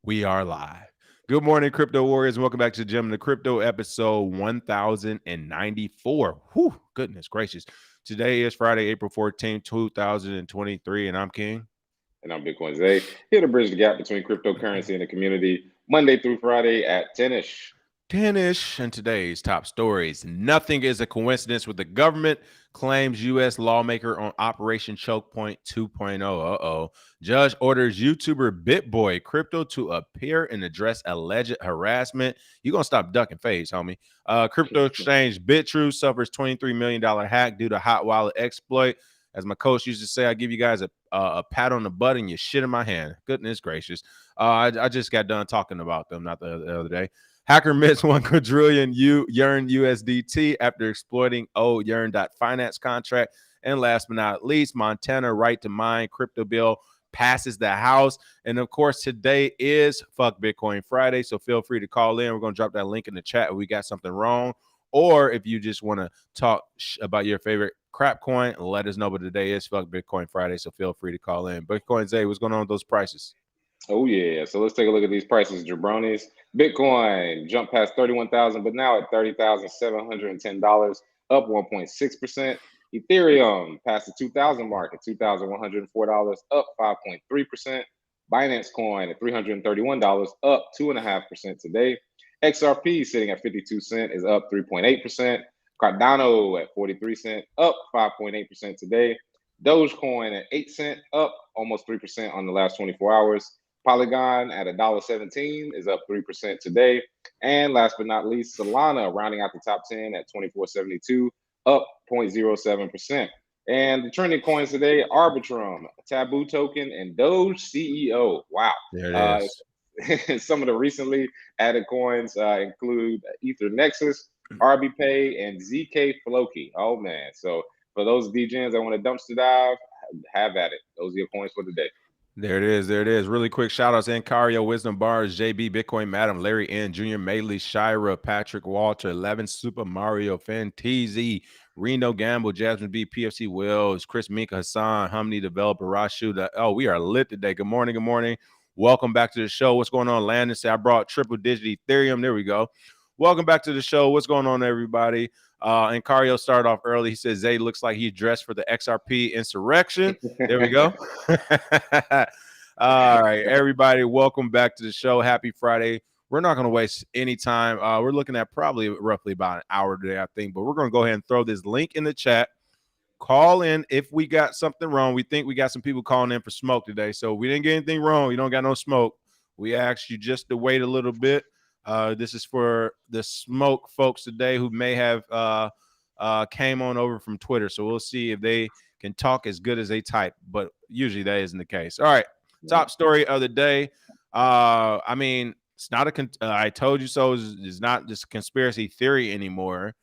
We are live. Good morning, crypto warriors, and welcome back to the Gem of the Crypto, episode 1094. Whew, goodness gracious. Today is Friday, April 14th, 2023, and I'm King. And I'm Bitcoin Zay, here to bridge the gap between cryptocurrency and the community, Monday through Friday at 10-ish. 10-ish and today's top stories. Nothing is a coincidence with the government, claims U.S. lawmaker on Operation Chokepoint 2.0. Uh-oh. Judge orders YouTuber Bitboy Crypto to appear and address alleged harassment. You gonna stop ducking face, homie. Crypto exchange Bitrue suffers $23 million hack due to hot wallet exploit. As my coach used to say, I give you guys a pat on the butt and you shit in my hand. Goodness gracious. I just got done talking about them not the other day. Hacker missed 1 quadrillion Yearn USDT after exploiting old Yearn Finance contract. And last but not least, Montana right to mine crypto bill passes the House. And of course, today is Fuck Bitcoin Friday. So feel free to call in. We're going to drop that link in the chat if we got something wrong. Or if you just want to talk about your favorite crap coin, let us know. But today is Fuck Bitcoin Friday. So feel free to call in. Bitcoin Zay, what's going on with those prices? Oh, yeah. So let's take a look at these prices, jabronis. Bitcoin jumped past 31,000, but now at $30,710, up 1.6%. Ethereum passed the 2,000 mark at $2,104, up 5.3%. Binance Coin at $331, up 2.5% today. XRP sitting at 52 cents is up 3.8%. Cardano at 43 cents, up 5.8% today. Dogecoin at 8 cents, up almost 3% on the last 24 hours. Polygon at $1.17 is up 3% today. And last but not least, Solana rounding out the top 10 at 24.72, up 0.07%. And the trending coins today, Arbitrum, Taboo Token, and Doge CEO. Wow. There it is. Some of the recently added coins include Ether Nexus, RBPay, and ZK Floki. Oh, man. So for those DJs that want to dumpster dive, have at it. Those are your coins for the day. There it is. There it is. Really quick shout outs: Encario, Wisdom Bars, JB, Bitcoin Madam, Larry N, Junior Maley, Shira, Patrick Walter, 11 Super Mario, Fanteezy, Reno Gamble, Jasmine B, PFC Wells, Chris Minka, Hassan, Humney Developer, Rashu. Oh, we are lit today. Good morning. Good morning. Welcome back to the show. What's going on, Landon? Say I brought triple digit Ethereum. There we go. Welcome back to the show. What's going on, everybody? And Cario started off early. He says Zay looks like he dressed for the XRP insurrection. There we go. All right, everybody, welcome back to the show. Happy Friday. We're not going to waste any time. We're looking at probably roughly about an hour today, I think, but we're going to go ahead and throw this link in the chat. Call in if we got something wrong. We think we got some people calling in for smoke today. So we didn't get anything wrong. You don't got no smoke. We asked you just to wait a little bit. This is for the smoke folks today who may have came on over from Twitter. So we'll see if they can talk as good as they type, but usually that isn't the case. All right, top story of the day. I mean, it's not I told you so. It's not just conspiracy theory anymore.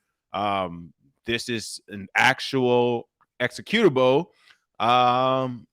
This is an actual executable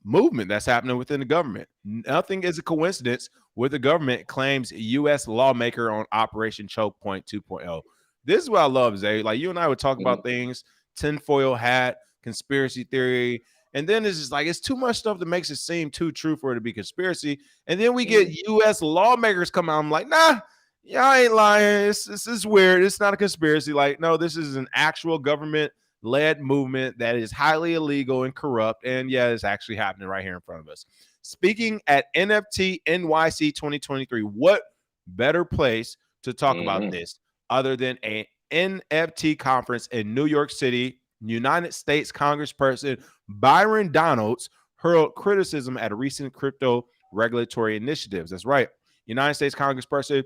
movement that's happening within the government. Nothing is a coincidence with the government, claims U.S. lawmaker on Operation Chokepoint 2.0. This is what I love, Zay. Like you and I would talk about things, tinfoil hat, conspiracy theory, and then it's just like it's too much stuff that makes it seem too true for it to be conspiracy. And then we get U.S. lawmakers come out. I'm like, nah, y'all ain't lying. This is weird. It's not a conspiracy. Like, no, this is an actual government-led movement that is highly illegal and corrupt. And yeah, it's actually happening right here in front of us. Speaking at NFT NYC 2023, what better place to talk about this other than an NFT conference in New York City? United States Congressperson Byron Donalds hurled criticism at recent crypto regulatory initiatives. That's right. United States Congressperson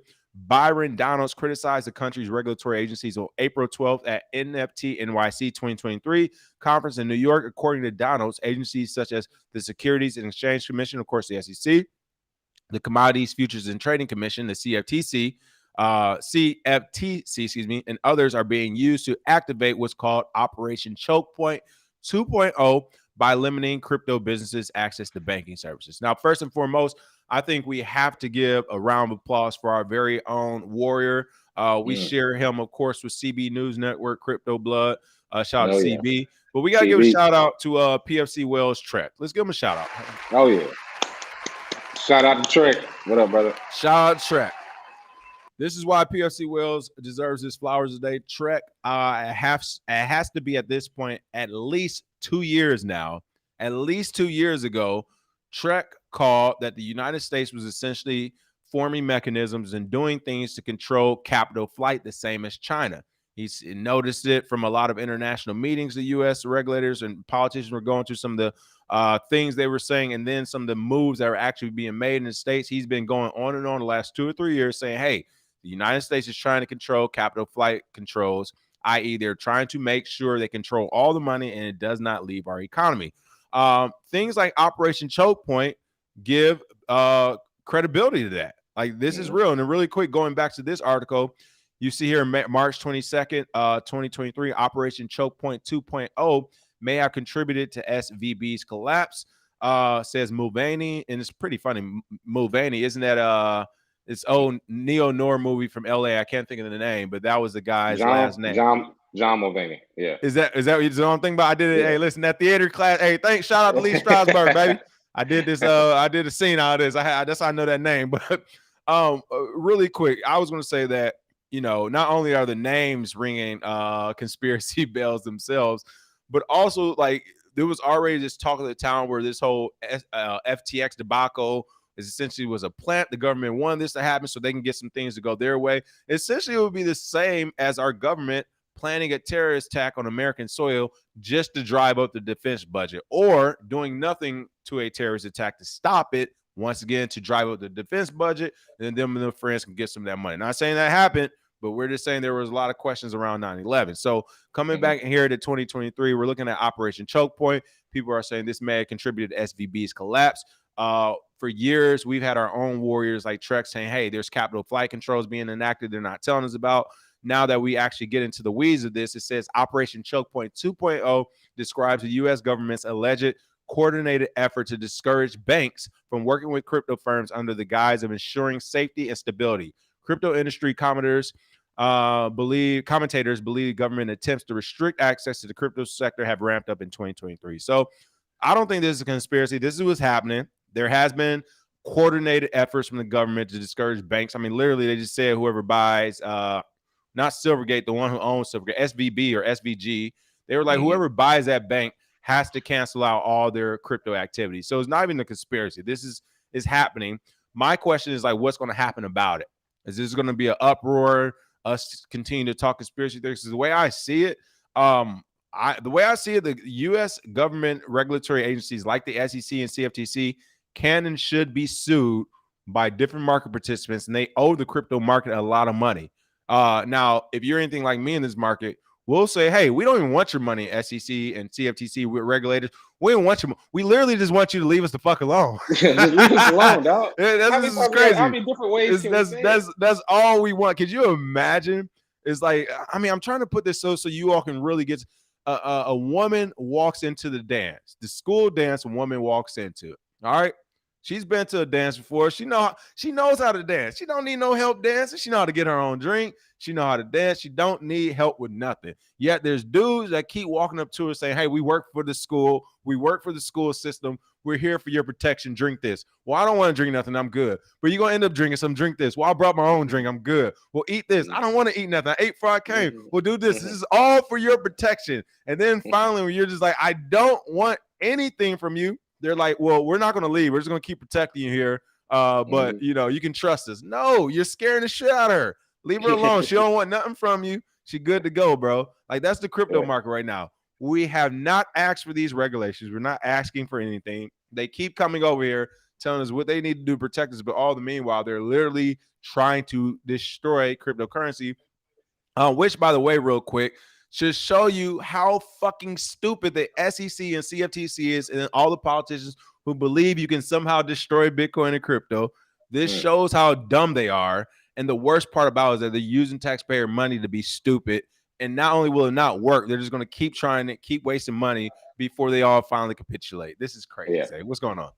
Byron Donalds criticized the country's regulatory agencies on April 12th at NFT NYC 2023 conference in New York. According to Donalds, agencies such as the Securities and Exchange Commission, of course, the SEC, the Commodities Futures and Trading Commission, the CFTC, and others are being used to activate what's called Operation Chokepoint 2.0 by limiting crypto businesses' access to banking services. Now, first and foremost, I think we have to give a round of applause for our very own warrior. We share him, of course, with CB News Network, Crypto Blood. Shout out to CB. But we got to give a shout out to PFC Wells Trek. Let's give him a shout out. Oh, yeah. Shout out to Trek. What up, brother? Shout out Trek. This is why PFC Wells deserves his flowers today. Trek it has to be at this point at least 2 years now. At least 2 years ago, Trek called that the United States was essentially forming mechanisms and doing things to control capital flight, the same as China. He's noticed it from a lot of international meetings. The U.S. regulators and politicians were going through some of the things they were saying, and then some of the moves that are actually being made in the States. He's been going on and on the last 2 or 3 years saying, hey, the United States is trying to control capital flight controls, i.e., they're trying to make sure they control all the money and it does not leave our economy. Things like Operation Chokepoint give credibility to that. Like, this is real. And then really quick, going back to this article, you see here March 22nd, 2023, Operation Chokepoint 2.0 may have contributed to SVB's collapse, says Mulvaney. And it's pretty funny. Mulvaney, isn't that this old neo-noir movie from LA? I can't think of the name, but that was the guy's last name. John Mulvaney. Yeah. Is that what you're thinking about? I did it. Yeah. Hey, listen, that theater class. Hey, thanks. Shout out to Lee Strasberg, baby. I did this. I did a scene out of this. That's how I know that name. But really quick, I was going to say that, not only are the names ringing conspiracy bells themselves, but also, like, there was already this talk of the town where this whole FTX debacle is essentially was a plant. The government wanted this to happen so they can get some things to go their way. Essentially, it would be the same as our government planning a terrorist attack on American soil just to drive up the defense budget, or doing nothing to a terrorist attack to stop it, once again, to drive up the defense budget, and then them and their friends can get some of that money. Not saying that happened, but we're just saying there was a lot of questions around 9/11. So coming back here to 2023, we're looking at Operation Chokepoint. People are saying this may have contributed to SVB's collapse. For years, we've had our own warriors like Trek saying, hey, there's capital flight controls being enacted they're not telling us about. Now that we actually get into the weeds of this, it says Operation Chokepoint 2.0 describes the U.S. government's alleged coordinated effort to discourage banks from working with crypto firms under the guise of ensuring safety and stability. Crypto industry commentators believe government attempts to restrict access to the crypto sector have ramped up in 2023. So I don't think this is a conspiracy. This is what's happening. There has been coordinated efforts from the government to discourage banks. I mean, literally, they just said whoever buys, not Silvergate, the one who owns Silvergate, SVB or SVG, they were like, whoever buys that bank has to cancel out all their crypto activities. So it's not even a conspiracy. This is happening. My question is, like, what's going to happen about it? Is this going to be an uproar? Us continue to talk conspiracy theories? The way I see it, the U.S. government regulatory agencies like the SEC and CFTC can and should be sued by different market participants, and they owe the crypto market a lot of money. Now, if you're anything like me in this market, we'll say, hey, we don't even want your money, SEC and CFTC with regulators. We don't want you. We literally just want you to leave us the fuck alone. Just leave us alone, dog. This is crazy. How many different ways that's all we want. Could you imagine? It's like, I mean, I'm trying to put this so you all can really get a woman walks into the dance, the school dance. A woman walks into it. All right. She's been to a dance before. She knows how to dance. She don't need no help dancing. She know how to get her own drink. She know how to dance. She don't need help with nothing. Yet there's dudes that keep walking up to her saying, hey, we work for the school. We work for the school system. We're here for your protection. Drink this. Well, I don't want to drink nothing. I'm good. But you're going to end up drinking some. Drink this. Well, I brought my own drink. I'm good. Well, eat this. I don't want to eat nothing. I ate before I came. Well, do this. This is all for your protection. And then finally, when you're just like, I don't want anything from you, they're like, well, we're not going to leave. We're just going to keep protecting you here. But, you can trust us. No, you're scaring the shit out of her. Leave her alone. She don't want nothing from you. She good to go, bro. Like, that's the crypto market right now. We have not asked for these regulations. We're not asking for anything. They keep coming over here telling us what they need to do to protect us. But all the meanwhile, they're literally trying to destroy cryptocurrency, which, by the way, real quick, should show you how fucking stupid the SEC and CFTC is, and all the politicians who believe you can somehow destroy Bitcoin and crypto. This shows how dumb they are. And the worst part about it is that they're using taxpayer money to be stupid. And not only will it not work, they're just going to keep trying to keep wasting money before they all finally capitulate. This is crazy. Yeah. What's going on?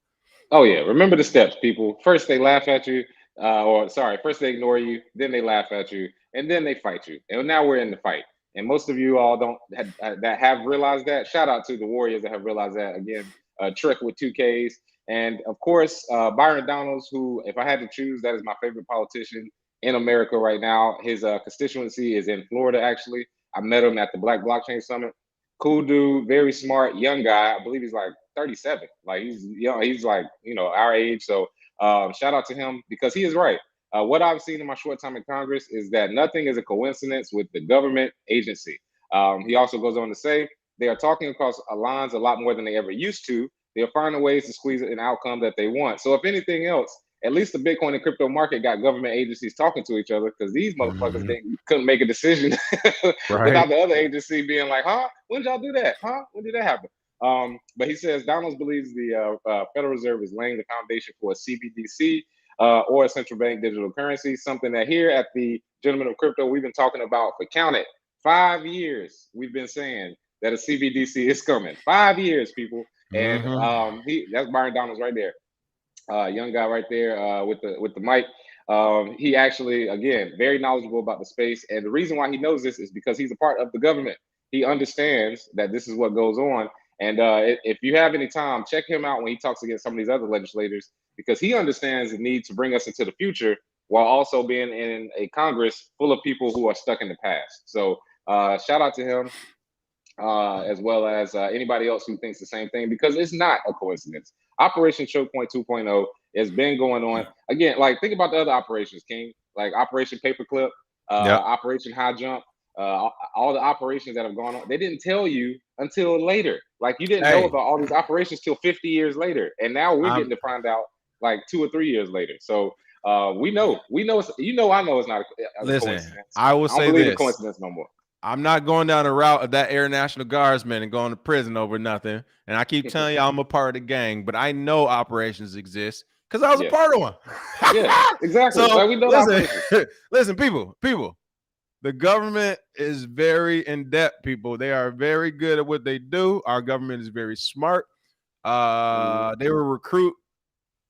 Oh, yeah. Remember the steps, people. First, they laugh at you. First they ignore you. Then they laugh at you. And then they fight you. And now we're in the fight. And most of you all that have realized that. Shout out to the warriors that have realized that. Again, Trick with 2Ks. And of course, Byron Donalds, who, if I had to choose, that is my favorite politician in America right now. His constituency is in Florida, actually. I met him at the Black Blockchain Summit. Cool dude, very smart, young guy. I believe he's like 37. Like he's young. He's like, our age. So shout out to him because he is right. What I've seen in my short time in Congress is that nothing is a coincidence with the government agency. He also goes on to say they are talking across lines a lot more than they ever used to. They're finding ways to squeeze an outcome that they want. So if anything else, at least the Bitcoin and crypto market got government agencies talking to each other because these motherfuckers couldn't make a decision without Right. the other agency being like, huh? When did y'all do that? Huh? When did that happen? But he says Donalds believes the Federal Reserve is laying the foundation for a CBDC or a central bank digital currency, something that here at the Gentlemen of Crypto, we've been talking about for count it 5 years. We've been saying that a CBDC is coming. 5 years, people. And that's Byron Donalds right there, young guy right there with the mic. He actually, again, very knowledgeable about the space, and the reason why he knows this is because he's a part of the government. He understands that this is what goes on, and if you have any time, check him out when he talks against some of these other legislators because he understands the need to bring us into the future while also being in a Congress full of people who are stuck in the past. So shout out to him as well as anybody else who thinks the same thing, because it's not a coincidence. Operation Chokepoint 2.0 has been going on. Again, like think about the other operations, King, like Operation Paperclip, Yep. Operation High Jump, all the operations that have gone on. They didn't tell you until later. Like you didn't know Hey, about all these operations till 50 years later, and now we're I'm getting to find out like 2 or 3 years later. So we know, I know it's not a listen. coincidence. I will I don't say believe in this. coincidence no more. I'm not going down the route of that Air National Guardsman and going to prison over nothing. And I keep telling you I'm a part of the gang, but I know operations exist because I was a Yes. part of one. Yeah, exactly. So Like we know the listen, operations. listen, people. The government is very in depth, people. They are very good at what they do. Our government is very smart. They will recruit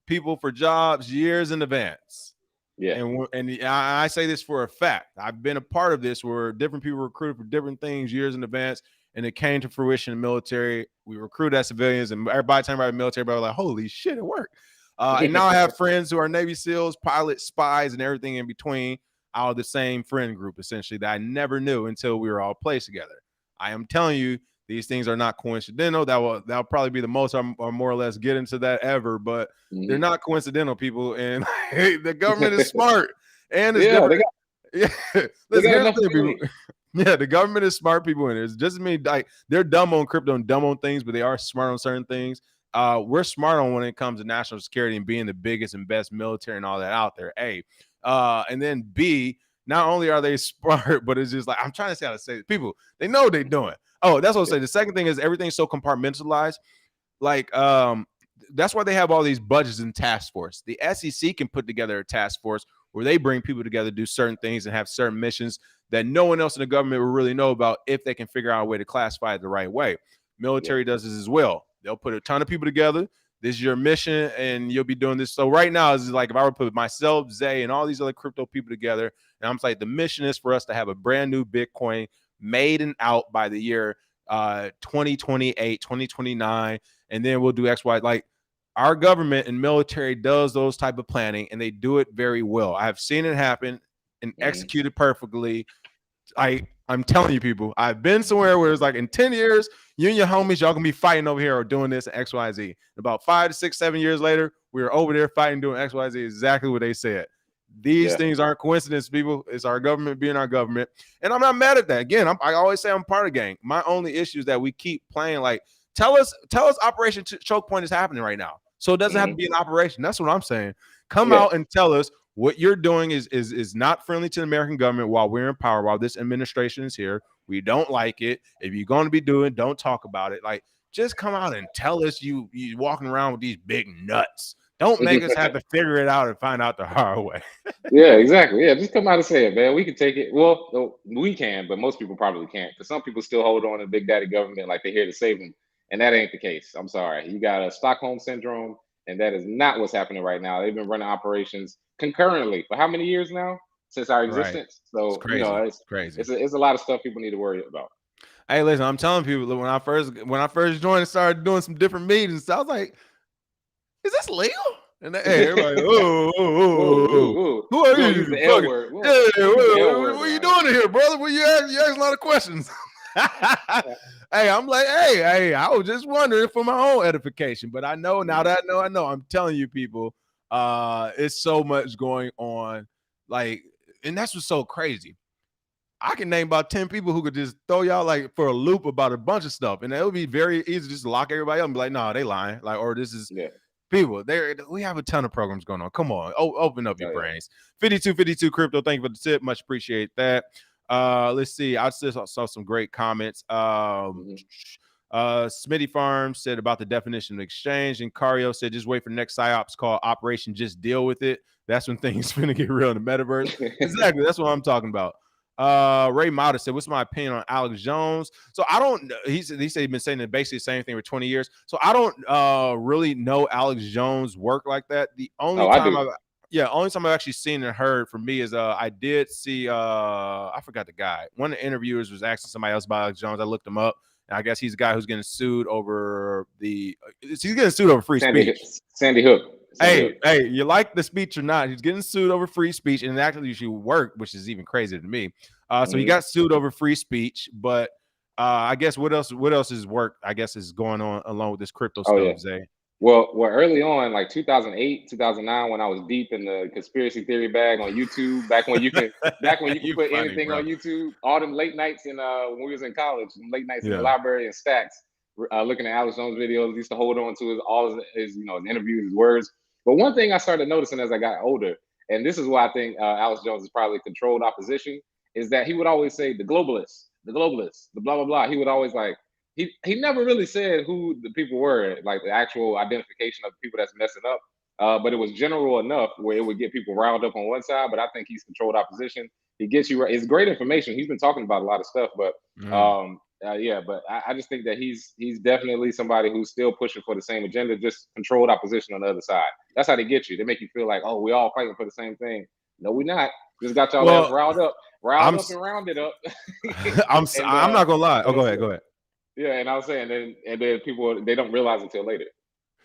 people for jobs years in advance. Yeah. And I say this for a fact. I've been a part of this where different people recruited for different things years in advance, and it came to fruition in the military. We recruited as civilians, and by the time I was military, everybody was like, "Holy shit, it worked!" And now I have friends who are Navy SEALs, pilots, spies, and everything in between, out of the same friend group, essentially that I never knew until we were all placed together. I am telling you, these things are not coincidental. That'll probably be the most or more or less get into that ever, but they're not coincidental, people. And the government is smart and it's Yeah, different. Yeah, they listen. got Here's the enough thing, people. money. Yeah, the government is smart people in it. It's just me. Like they're dumb on crypto and dumb on things, but they are smart on certain things. We're smart on when it comes to national security and being the biggest and best military and all that out there. A, and then B. Not only are they smart, but it's just like I'm trying to say how to say it. People, they know what they're doing. Oh, that's what I'll say. The second thing is everything's so compartmentalized. Like, that's why they have all these budgets and task force. The SEC can put together a task force where they bring people together to do certain things and have certain missions that no one else in the government will really know about if they can figure out a way to classify it the right way. Yeah. Military does this as well. They'll put a ton of people together. This is your mission, and you'll be doing this. So right now, it's like if I were to put myself, Zay, and all these other crypto people together, and I'm like, the mission is for us to have a brand new Bitcoin made and out by the year 2028, 2029, and then we'll do X, Y. Like our government and military does those type of planning, and they do it very well. I've seen it happen and execute it perfectly. I'm telling you, people, I've been somewhere where it's like in 10 years, you and your homies, y'all gonna be fighting over here or doing this X, Y, Z. About 5 to 6, 7 years later, we were over there fighting, doing X, Y, Z, exactly what they said. These Yeah. things aren't coincidence, people. It's our government being our government. And I'm not mad at that. Again, I always say I'm part of the gang. My only issue is that we keep playing like, tell us Operation Choke Point is happening right now. So it doesn't have to be an operation. That's what I'm saying. Come Yeah. out and tell us what you're doing is not friendly to the American government while we're in power, while this administration is here. We don't like it. If you're going to be doing, don't talk about it. Like, just come out and tell us you walking around with these big nuts. Don't make us have to figure it out and find out the hard way. Yeah, exactly. Yeah, just come out and say it, man. We can take it. Well, no, we can, but most people probably can't. Because some people still hold on to Big Daddy government like they're here to save them, and that ain't the case. I'm sorry. You got a Stockholm syndrome, and that is not what's happening right now. They've been running operations concurrently for how many years now since our Right. existence? It's So crazy. it's Crazy. it's a lot of stuff people need to worry about. Hey, listen, I'm telling people when I first joined and started doing some different meetings, I was like, is this legal? And hey, everybody, Ooh. who are We don't use you? the L Fucking, word. We yeah, don't use the L what word are you around doing in here, brother? Well, you asking a lot of questions. here. Hey, I'm like, hey, I was just wondering for my own edification. But I know now that I know, I'm telling you, people, it's so much going on. Like, and that's what's so crazy. I can name about 10 people who could just throw y'all like for a loop about a bunch of stuff. And it would be very easy just to lock everybody up and be like, no, they lying. Like, or this is Yeah. people. We have a ton of programs going on. Come on, open up your Oh, yeah. brains. 5252 crypto. Thank you for the tip. Much appreciate that. Let's see. I just saw some great comments. Mhm. Smitty Farms said about the definition of exchange, and Cario said just wait for the next psyops called Operation Just Deal with It. That's when things finna get real in the metaverse. Exactly. That's what I'm talking about. Ray Mata said, "What's my opinion on Alex Jones?" So I don't. He said he's been saying basically the same thing for 20 years. So I don't really know Alex Jones' work like that. The only Oh, I time do. only time I've actually seen and heard from me is I did see I forgot the guy. One of the interviewers was asking somebody else about Alex Jones. I looked him up. And I guess he's a guy who's getting sued over he's getting sued over free speech. Sandy Hook. Sandy Hook. Hey, you like the speech or not? He's getting sued over free speech, and it actually should work, which is even crazier to me. So he Mhm. got sued over free speech, but I guess what else is work? I guess is going on along with this crypto Oh yeah. stuff, Zay. Well, early on, like 2008, 2009, when I was deep in the conspiracy theory bag on YouTube, back when you could You put funny, anything bro. on YouTube, all them late nights when we was in college, late nights in the Yeah. library and stacks, looking at Alex Jones videos, used to hold on to his his interviews, his words. But one thing I started noticing as I got older, and this is why I think Alex Jones is probably controlled opposition, is that he would always say the globalists, the blah blah blah. He would always like he never really said who the people were, like the actual identification of the people that's messing up. But it was general enough where it would get people riled up on one side. But I think he's controlled opposition. He gets you right. It's great information. He's been talking about a lot of stuff, but Mm. yeah. But I just think that he's definitely somebody who's still pushing for the same agenda, just controlled opposition on the other side. That's how they get you. They make you feel like, oh, we all fighting for the same thing. No, we not. Just got y'all ass Well, riled I'm up and rounded up. and I'm not gonna lie. Oh, go ahead, yeah. go ahead. Yeah, and I was saying, and then people they don't realize until later.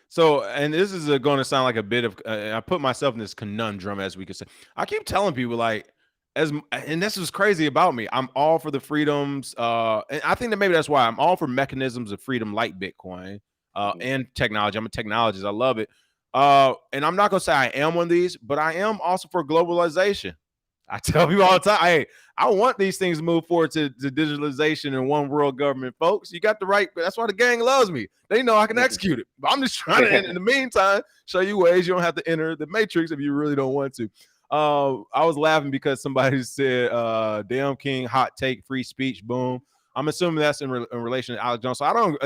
So, and this is going to sound like a bit of, I put myself in this conundrum, as we could say. I keep telling people, like, and this is crazy about me. I'm all for the freedoms. And I think that maybe that's why I'm all for mechanisms of freedom like Bitcoin Mhm. and technology. I'm a technologist. I love it. And I'm not going to say I am one of these, but I am also for globalization. I tell people all the time, hey, I want these things to move forward to digitalization and one world government, folks. You got the right. That's why the gang loves me. They know I can execute it. But I'm just trying to, in the meantime, show you ways you don't have to enter the matrix if you really don't want to. I was laughing because somebody said, damn king, hot take, free speech, boom. I'm assuming that's in relation to Alex Jones. So I don't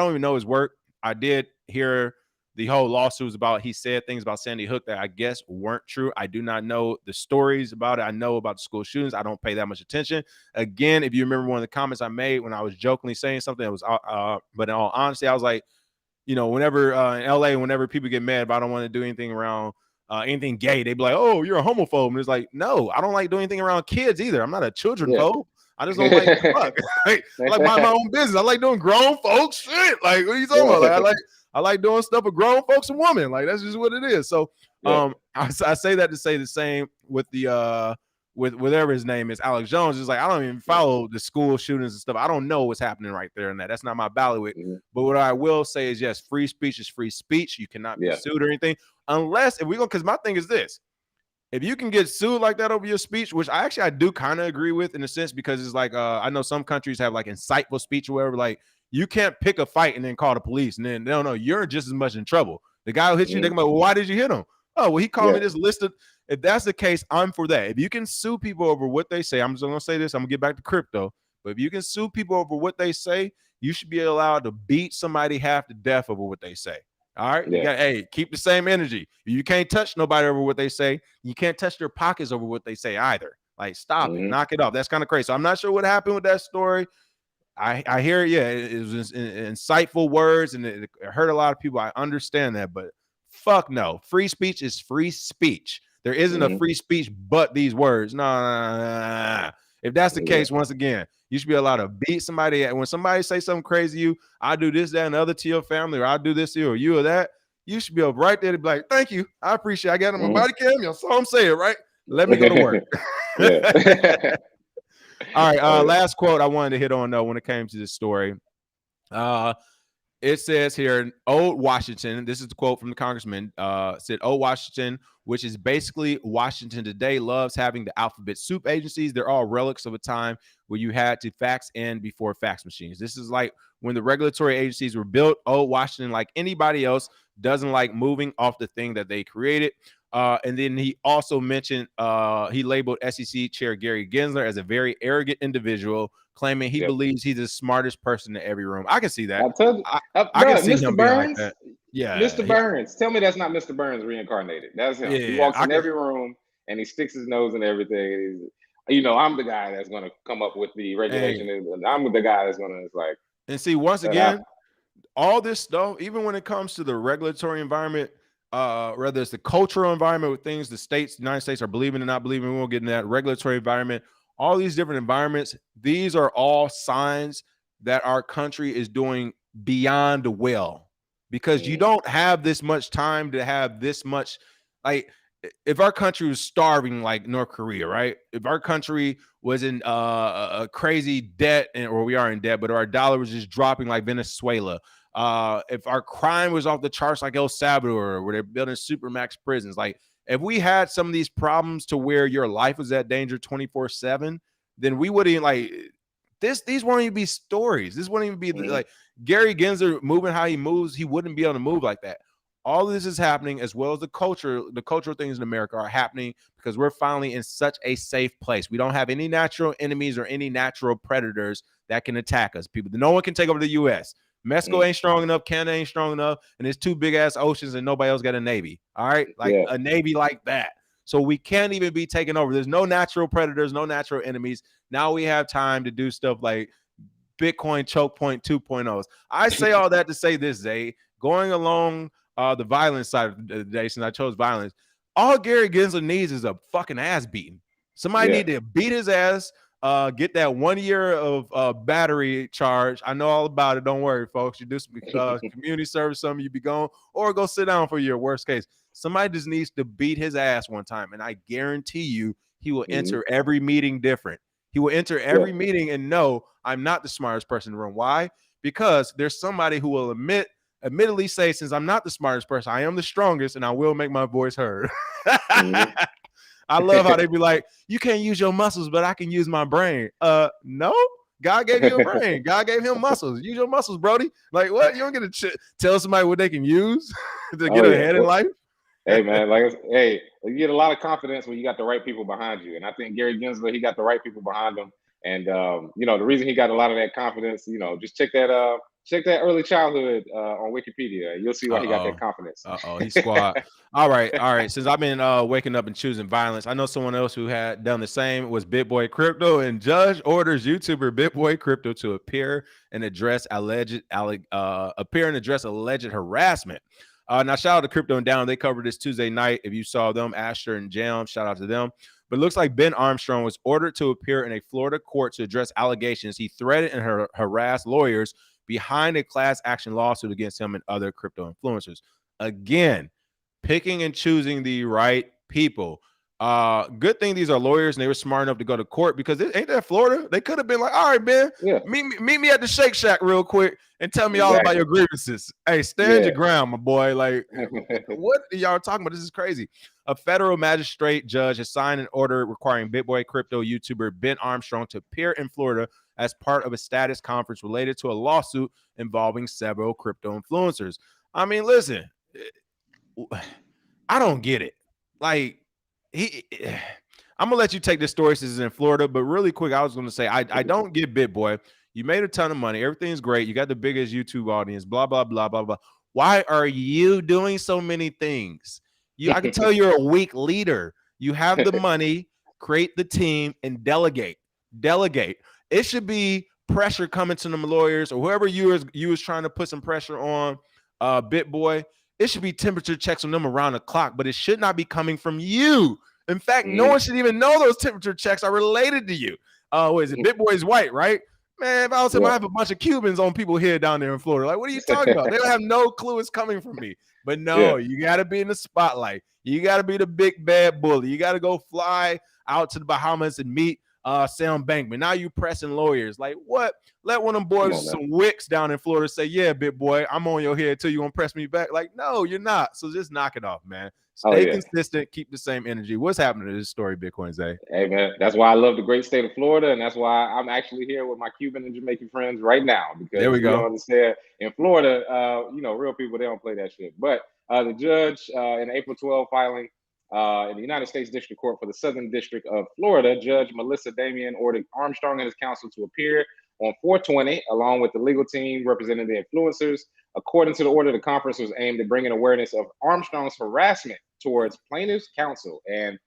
even know his work. I did hear the whole lawsuit was about he said things about Sandy Hook that I guess weren't true. I do not know the stories about it. I know about the school shootings. I don't pay that much attention. Again, if you remember one of the comments I made when I was jokingly saying something that was, but in all honesty, I was like, whenever in LA, whenever people get mad if I don't want to do anything around anything gay, they be like, "Oh, you're a homophobe." And it's like, no, I don't like doing anything around kids either. I'm not a children Yeah. phobe. I just don't like fuck. I like my own business. I like doing grown folks shit. Like, what are you talking about? Like, I like doing stuff with grown folks and women. Like, that's just what it is. So, Yeah. I say that to say the same with the with whatever his name is, Alex Jones. Is like I don't even follow the school shootings and stuff. I don't know what's happening right there and that. That's not my bailiwick. Mhm. But what I will say is, yes, free speech is free speech. You cannot be Yeah. sued or anything unless if we go. Because my thing is this: if you can get sued like that over your speech, which I do kind of agree with in a sense, because it's like I know some countries have like insightful speech or whatever. Like you can't pick a fight and then call the police, and then they don't know you're just as much in trouble. The guy who hit you, they're Mhm. like, well, why did you hit him? Oh, well, he called Yeah. me this list of. If that's the case, I'm for that. If you can sue people over what they say, I'm just gonna say this. I'm gonna get back to crypto. But if you can sue people over what they say, you should be allowed to beat somebody half to death over what they say. All right, you Yeah. got keep the same energy. You can't touch nobody over what they say. You can't touch their pockets over what they say either. Like, stop it, Mhm. knock it off. That's kind of crazy. So I'm not sure what happened with that story. I hear it. Yeah, it was insightful words and it hurt a lot of people. I understand that, but fuck no. Free speech is free speech. There isn't a Mhm. free speech but these words. No, no, no, no, no. If that's the Yeah. case, once again, you should be allowed to beat somebody. When somebody say something crazy to you, I do this, that, and the other to your family, or I do this to you, or you or that. you should be up right there to be like, thank you. I appreciate it. I got on my Mhm. body cam. You saw him say it, right? Let me go to work. Yeah. All right. Oh yeah. Last quote I wanted to hit on though when it came to this story. Uh, it says here, Old Washington, this is the quote from the congressman, said, Old Washington, which is basically Washington today, loves having the alphabet soup agencies. They're all relics of a time where you had to fax in before fax machines. This is like when the regulatory agencies were built. Old Washington, like anybody else, doesn't like moving off the thing that they created. And then he also mentioned, he labeled SEC Chair Gary Gensler as a very arrogant individual, claiming he Yep. believes he's the smartest person in every room. I can see that. I told you, I can bro, see Mr. him being like Burns, that. Yeah, Mr. Burns. Tell me that's not Mr. Burns reincarnated. That's him. He yeah. walks in every room and he sticks his nose in everything. I'm the guy that's going to come up with the regulation, Hey, and I'm the guy that's going to like. and see once I, again, all this stuff, even when it comes to the regulatory environment, whether it's the cultural environment with things the states, the United States are believing and not believing, we won't get in that regulatory environment, all these different environments, these are all signs that our country is doing beyond well because you mm, don't have this much time to have this much like if our country was starving like North Korea, right? If our country was in a crazy debt, or we are in debt, but our dollar was just dropping like Venezuela, if our crime was off the charts like El Salvador, where they're building supermax prisons, like if we had some of these problems to where your life was at danger 24/7, then we wouldn't like this. These won't even be stories. This wouldn't even be mm, like Gary Gensler moving how he moves. He wouldn't be able to move like that. All of this is happening as well as the cultural things in America are happening because we're finally in such a safe place. We don't have any natural enemies or any natural predators that can attack us. People, no one can take over the U.S. Mexico mm, ain't strong enough, Canada ain't strong enough, and there's two big ass oceans and nobody else got a navy. All right, like yeah. a navy like that. So we can't even be taken over. There's no natural predators, no natural enemies. Now we have time to do stuff like Bitcoin Chokepoint 2.0s. I say all that to say this, Zay. Going along the violence side of the day, since I chose violence, all Gary Gensler needs is a fucking ass beating. Somebody Yeah. need to beat his ass, get that 1 year of battery charge. I know all about it. Don't worry, folks. You do some community service, something you be gone, or go sit down for your worst case. Somebody just needs to beat his ass one time, and I guarantee you he will Mhm. enter every meeting different. He will enter Yeah. every meeting and know I'm not the smartest person in the room. Why? Because there's somebody who will admittedly say, since I'm not the smartest person, I am the strongest and I will make my voice heard. Mhm. I love how they be like, you can't use your muscles, but I can use my brain. No, God gave you a brain. God gave him muscles. Use your muscles, Brody. Like, what? You don't get to tell somebody what they can use to Oh get yeah. ahead in life? Hey man, hey, you get a lot of confidence when you got the right people behind you, and I think Gary Gensler, he got the right people behind him, and the reason he got a lot of that confidence, just check that early childhood on Wikipedia, and you'll see why he got that Uh-oh. confidence. Uh-oh. He's squad. All right. All right. Since I've been waking up and choosing violence, I know someone else who had done the same was Bitboy Crypto, and judge orders YouTuber Bitboy Crypto to appear and address alleged harassment. Now shout out to Crypto and Down. They covered this Tuesday night. If you saw them, Asher and Jam, shout out to them. But it looks like Ben Armstrong was ordered to appear in a Florida court to address allegations he threatened and harassed lawyers behind a class action lawsuit against him and other crypto influencers. Again, picking and choosing the right people. Good thing these are lawyers and they were smart enough to go to court because ain't that Florida? They could have been like, all right, Ben, Yeah, meet me at the Shake Shack real quick and tell me all about exactly. your grievances. Hey, stand Yeah. your ground, my boy. Like, what are y'all talking about? This is crazy. A federal magistrate judge has signed an order requiring Bitboy crypto YouTuber Ben Armstrong to appear in Florida as part of a status conference related to a lawsuit involving several crypto influencers. I mean, listen, I don't get it. Like, I'm gonna let you take this story since it's in Florida, but really quick, I was gonna say I don't get Bitboy. You made a ton of money, everything's great. You got the biggest YouTube audience, blah blah blah blah blah. Why are you doing so many things? I can tell you're a weak leader. You have the money, create the team, and delegate. Delegate. It should be pressure coming to them lawyers or whoever you was trying to put some pressure on. Bitboy, it should be temperature checks on them around the clock, but it should not be coming from you. In fact, no one should even know those temperature checks are related to you. What is it? Bitboy's white, right? Man, if I was him, I Yeah. have a bunch of Cubans on people here down there in Florida. Like, what are you talking about? They don't have no clue it's coming from me. But no, Yeah, you got to be in the spotlight. You got to be the big bad bully. You got to go fly out to the Bahamas and meet Sam Bankman. Now you pressing lawyers. Like what? Let one of them come boys on, with man. some wicks down in Florida say, yeah, big boy, I'm on your head too. You want to press me back? Like, no, you're not. So just knock it off, man. Oh Stay yeah. consistent. Keep the same energy. What's happening to this story, Bitcoin Zay? Hey man, that's why I love the great state of Florida, and that's why I'm actually here with my Cuban and Jamaican friends right now There we because we go. don't understand in Florida, real people they don't play that shit. But the judge in April 12 filing in the United States District Court for the Southern District of Florida, Judge Melissa Damian ordered Armstrong and his counsel to appear on 420 along with the legal team representing the influencers. According to the order, the conference was aimed at bringing awareness of Armstrong's harassment towards plaintiffs' counsel and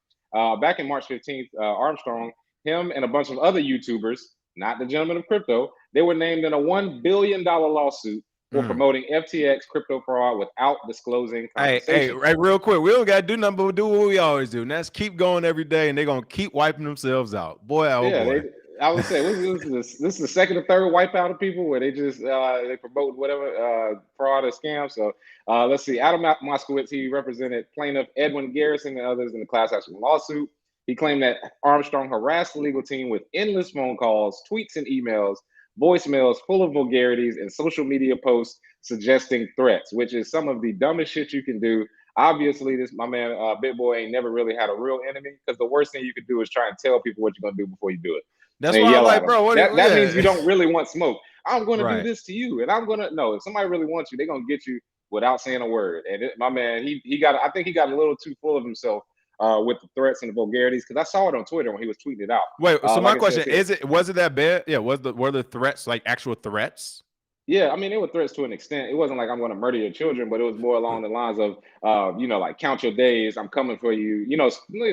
back in March 15th, Armstrong, him and a bunch of other YouTubers, not the gentleman of crypto, they were named in a $1 billion lawsuit for promoting FTX crypto fraud without disclosing Hey, compensation. real quick. We don't gotta do nothing but do what we always do. And that's keep going every day, and they're gonna keep wiping themselves out. Boy, oh Yeah, boy. I would say this is the second or third wipeout of people where they just they promote whatever fraud or scam. So let's see. Adam Moskowitz, he represented plaintiff Edwin Garrison and others in the class action lawsuit. He claimed that Armstrong harassed the legal team with endless phone calls, tweets, and emails, voicemails full of vulgarities, and social media posts suggesting threats, which is some of the dumbest shit you can do. Obviously, this my man Bitboy ain't never really had a real enemy because the worst thing you could do is try and tell people what you're gonna do before you do it That's and why I'm yell at like, them. bro, what? That means you Yeah, don't really want smoke. I'm gonna do right. this to you, and I'm gonna no. If somebody really wants you, they're gonna get you without saying a word. And my man, he got. I think he got a little too full of himself with the threats and the vulgarities because I saw it on Twitter when he was tweeting it out. Wait. So my Like I said, question is: it was it that bad? Yeah. Were the threats like actual threats? yeah, I mean, it were threats to an extent. It wasn't like I'm going to murder your children, but it was more along the lines of, like count your days, I'm coming for you,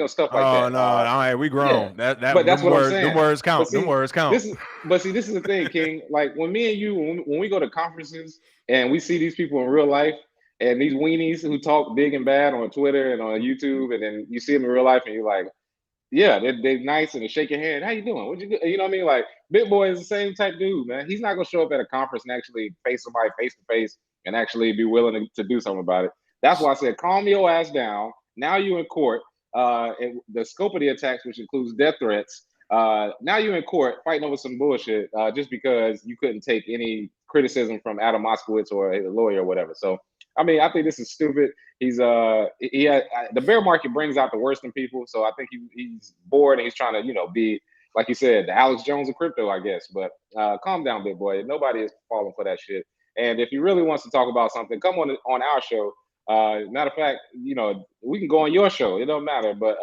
stuff like Oh that. no, all right, we Yeah, grown. That but that's what I'm them saying. words But count. Them see, words count. this is this is the thing, King. Like when me and you, when we go to conferences and we see these people in real life, and these weenies who talk big and bad on Twitter and on YouTube, and then you see them in real life, and you're like, yeah, they're nice and they shake your hand. How you doing? What you do? You know what I mean? Like Bitboy is the same type dude, man. He's not gonna show up at a conference and actually face somebody face to face and actually be willing to do something about it. That's why I said calm your ass down. Now you in court. And the scope of the attacks, which includes death threats. Now you're in court fighting over some bullshit just because you couldn't take any criticism from Adam Moskowitz or a lawyer or whatever. So I mean, I think this is stupid. He's the bear market brings out the worst in people. So I think he's bored and he's trying to be like you said the Alex Jones of crypto, I guess. But calm down, big boy. Nobody is falling for that shit. And if he really wants to talk about something, come on our show. Matter of fact, we can go on your show. It don't matter. But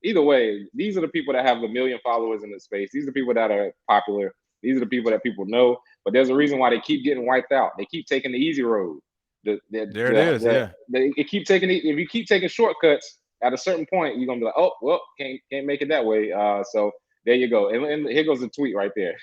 either way, these are the people that have a million followers in the space. These are the people that are popular. These are the people that people know. But there's a reason why they keep getting wiped out. They keep taking the easy road. There it is. Yeah. It keep taking if you keep taking shortcuts at a certain point, you're gonna be like, oh well, can't make it that way. So there you go. And here goes the tweet right there.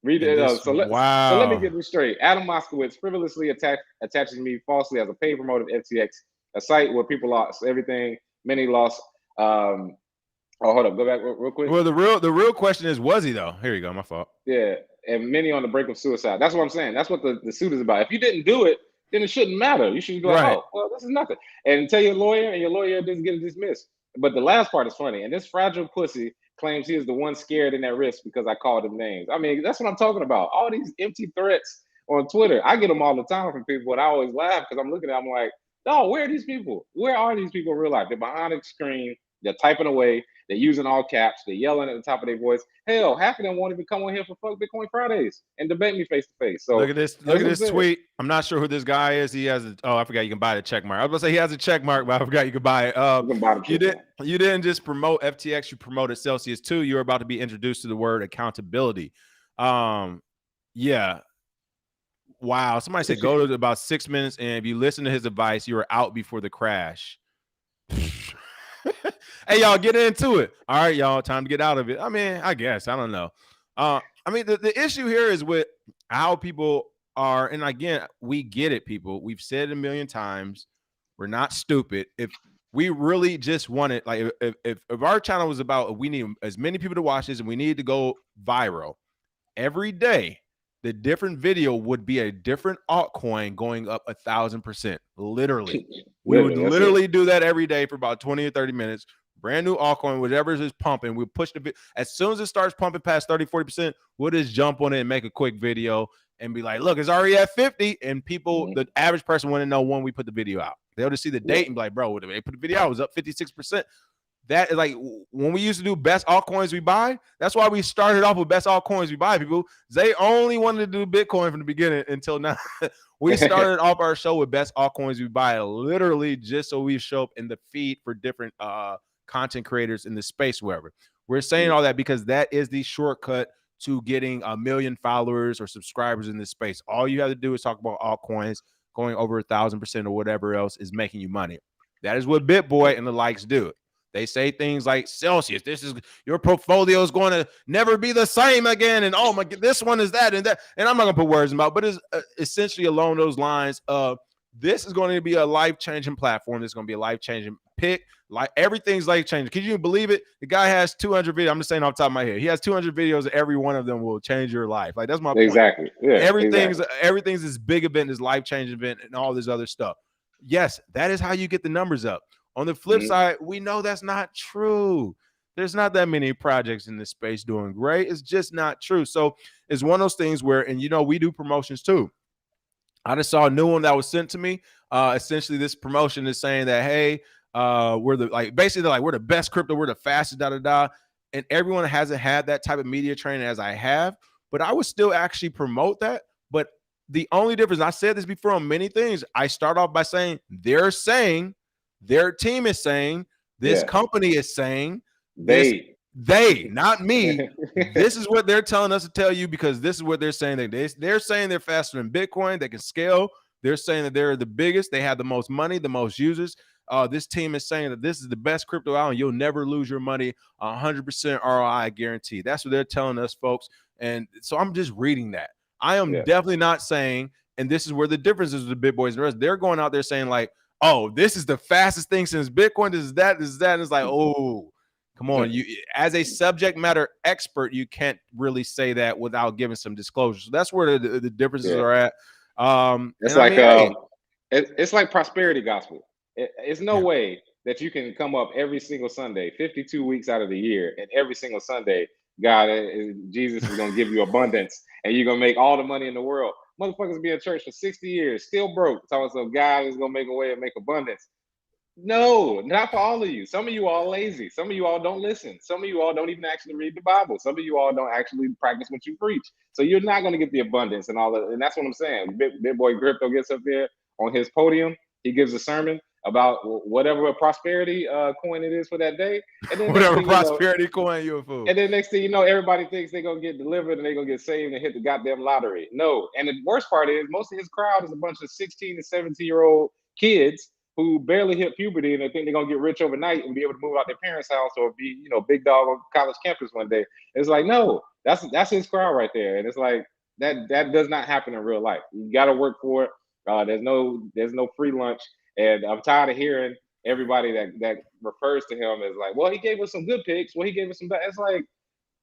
Read And it. this, So let me wow. get this straight. Adam Moskowitz frivolously attaches me falsely as a paid promoter of FTX, a site where people lost everything. Many lost. Oh, hold up. Go back real quick. Well, the real question is, was he though? Here you go. My fault. Yeah, and many on the brink of suicide. That's what I'm saying. That's what the suit is about. If you didn't do it, then it shouldn't matter. You should be like, Right. oh, well, this is nothing. And tell your lawyer, and your lawyer doesn't get dismissed. But the last part is funny. And this fragile pussy claims he is the one scared in that risk because I called him names. I mean, that's what I'm talking about. All these empty threats on Twitter. I get them all the time from people, and I always laugh because I'm looking at them like, no, where are these people? Where are these people in real life? They're behind a screen. They're typing away. They're using all caps. They're yelling at the top of their voice. Hell, half of them won't even come on here for Fuck Bitcoin Fridays and debate me face to face. So Look at this. Look that's at what I'm this saying. tweet. I'm not sure who this guy is. He has. I forgot you can buy the check mark. I was gonna say he has a check mark, but I forgot you could buy it. You can bottom You shit did. down. You didn't just promote FTX. You promoted Celsius too. You're about to be introduced to the word accountability. Yeah. Wow. Somebody said go to about 6 minutes, and if you listen to his advice, you are out before the crash. Hey, y'all, get into it. All right, y'all, time to get out of it. I mean, I guess. I don't know. I mean, the issue here is with how people are, and again, we get it, people. We've said it a million times. We're not stupid. If we really just wanted, like, if our channel was about, we need as many people to watch this and we need to go viral every day, the different video would be a different altcoin going up 1,000%. Literally. We would Literally, that's it. literally do that every day for about 20 or 30 minutes. Brand new altcoin, whatever is pumping. We push the as soon as it starts pumping past 30, 40%, we'll just jump on it and make a quick video and be like, look, it's already at 50. And people, the average person want to know when we put the video out. They'll just see the date and be like, bro, they put the video out, it was up 56%. That is like when we used to do best altcoins we buy. That's why we started off with best altcoins we buy. People, they only wanted to do Bitcoin from the beginning until now. We started off our show with best altcoins we buy, literally just so we show up in the feed for different content creators in the space, wherever. We're saying all that because that is the shortcut to getting 1 million followers or subscribers in this space. All you have to do is talk about altcoins going over 1,000% or whatever else is making you money. That is what Bitboy and the likes do. They say things like Celsius, this is your portfolio is going to never be the same again. And oh my God, this one is that and that. And I'm not going to put words in my mouth, but it's essentially along those lines of this is going to be a life-changing platform. This is going to be a life-changing pick. Like everything's life-changing. Can you believe it? The guy has 200 videos. I'm just saying off the top of my head. He has 200 videos. Every one of them will change your life. Like that's my point. Exactly. Yeah. Everything's this big event, this life-changing event, and all this other stuff. Yes, that is how you get the numbers up. On the flip side, we know that's not true. There's not that many projects in this space doing great. It's just not true. So it's one of those things where, and we do promotions too. I just saw a new one that was sent to me. Essentially, this promotion is saying that, hey, we're we're the best crypto, we're the fastest, and everyone hasn't had that type of media training as I have, but I would still actually promote that. But the only difference, I said this before on many things, I start off by saying they're saying, their team is saying, this company is saying, they, not me. This is what they're telling us to tell you because this is what they're saying. They're saying they're faster than Bitcoin. They can scale. They're saying that they're the biggest. They have the most money, the most users. This team is saying that this is the best crypto out and you'll never lose your money. 100% ROI guarantee. That's what they're telling us, folks. And so I'm just reading that. I am definitely not saying, and this is where the difference is with the Bitboys and the rest. They're going out there saying like, oh, this is the fastest thing since Bitcoin. This is that. And it's like, oh, come on. You, as a subject matter expert, you can't really say that without giving some disclosure. So that's where the differences are at. It's like it's like prosperity gospel. It's no way that you can come up every single Sunday, 52 weeks out of the year, and every single Sunday, Jesus is going to give you abundance, and you're going to make all the money in the world. Motherfuckers be in church for 60 years, still broke. Talking some guy is gonna make a way and make abundance. No, not for all of you. Some of you all lazy. Some of you all don't listen. Some of you all don't even actually read the Bible. Some of you all don't actually practice what you preach. So you're not gonna get the abundance and all that. And that's what I'm saying. Bitboy Crypto gets up there on his podium. He gives a sermon about whatever prosperity coin it is for that day. And then whatever prosperity coin you're a fool. And then next thing you know, everybody thinks they're gonna get delivered and they're gonna get saved and hit the goddamn lottery. No. And the worst part is most of his crowd is a bunch of 16 and 17-year-old kids who barely hit puberty and they think they're gonna get rich overnight and be able to move out their parents' house or be, big dog on college campus one day. It's like, no, that's his crowd right there. And it's like that does not happen in real life. You gotta work for it. There's no free lunch. And I'm tired of hearing everybody that refers to him as like, well, he gave us some good picks. Well, he gave us some bad. It's like,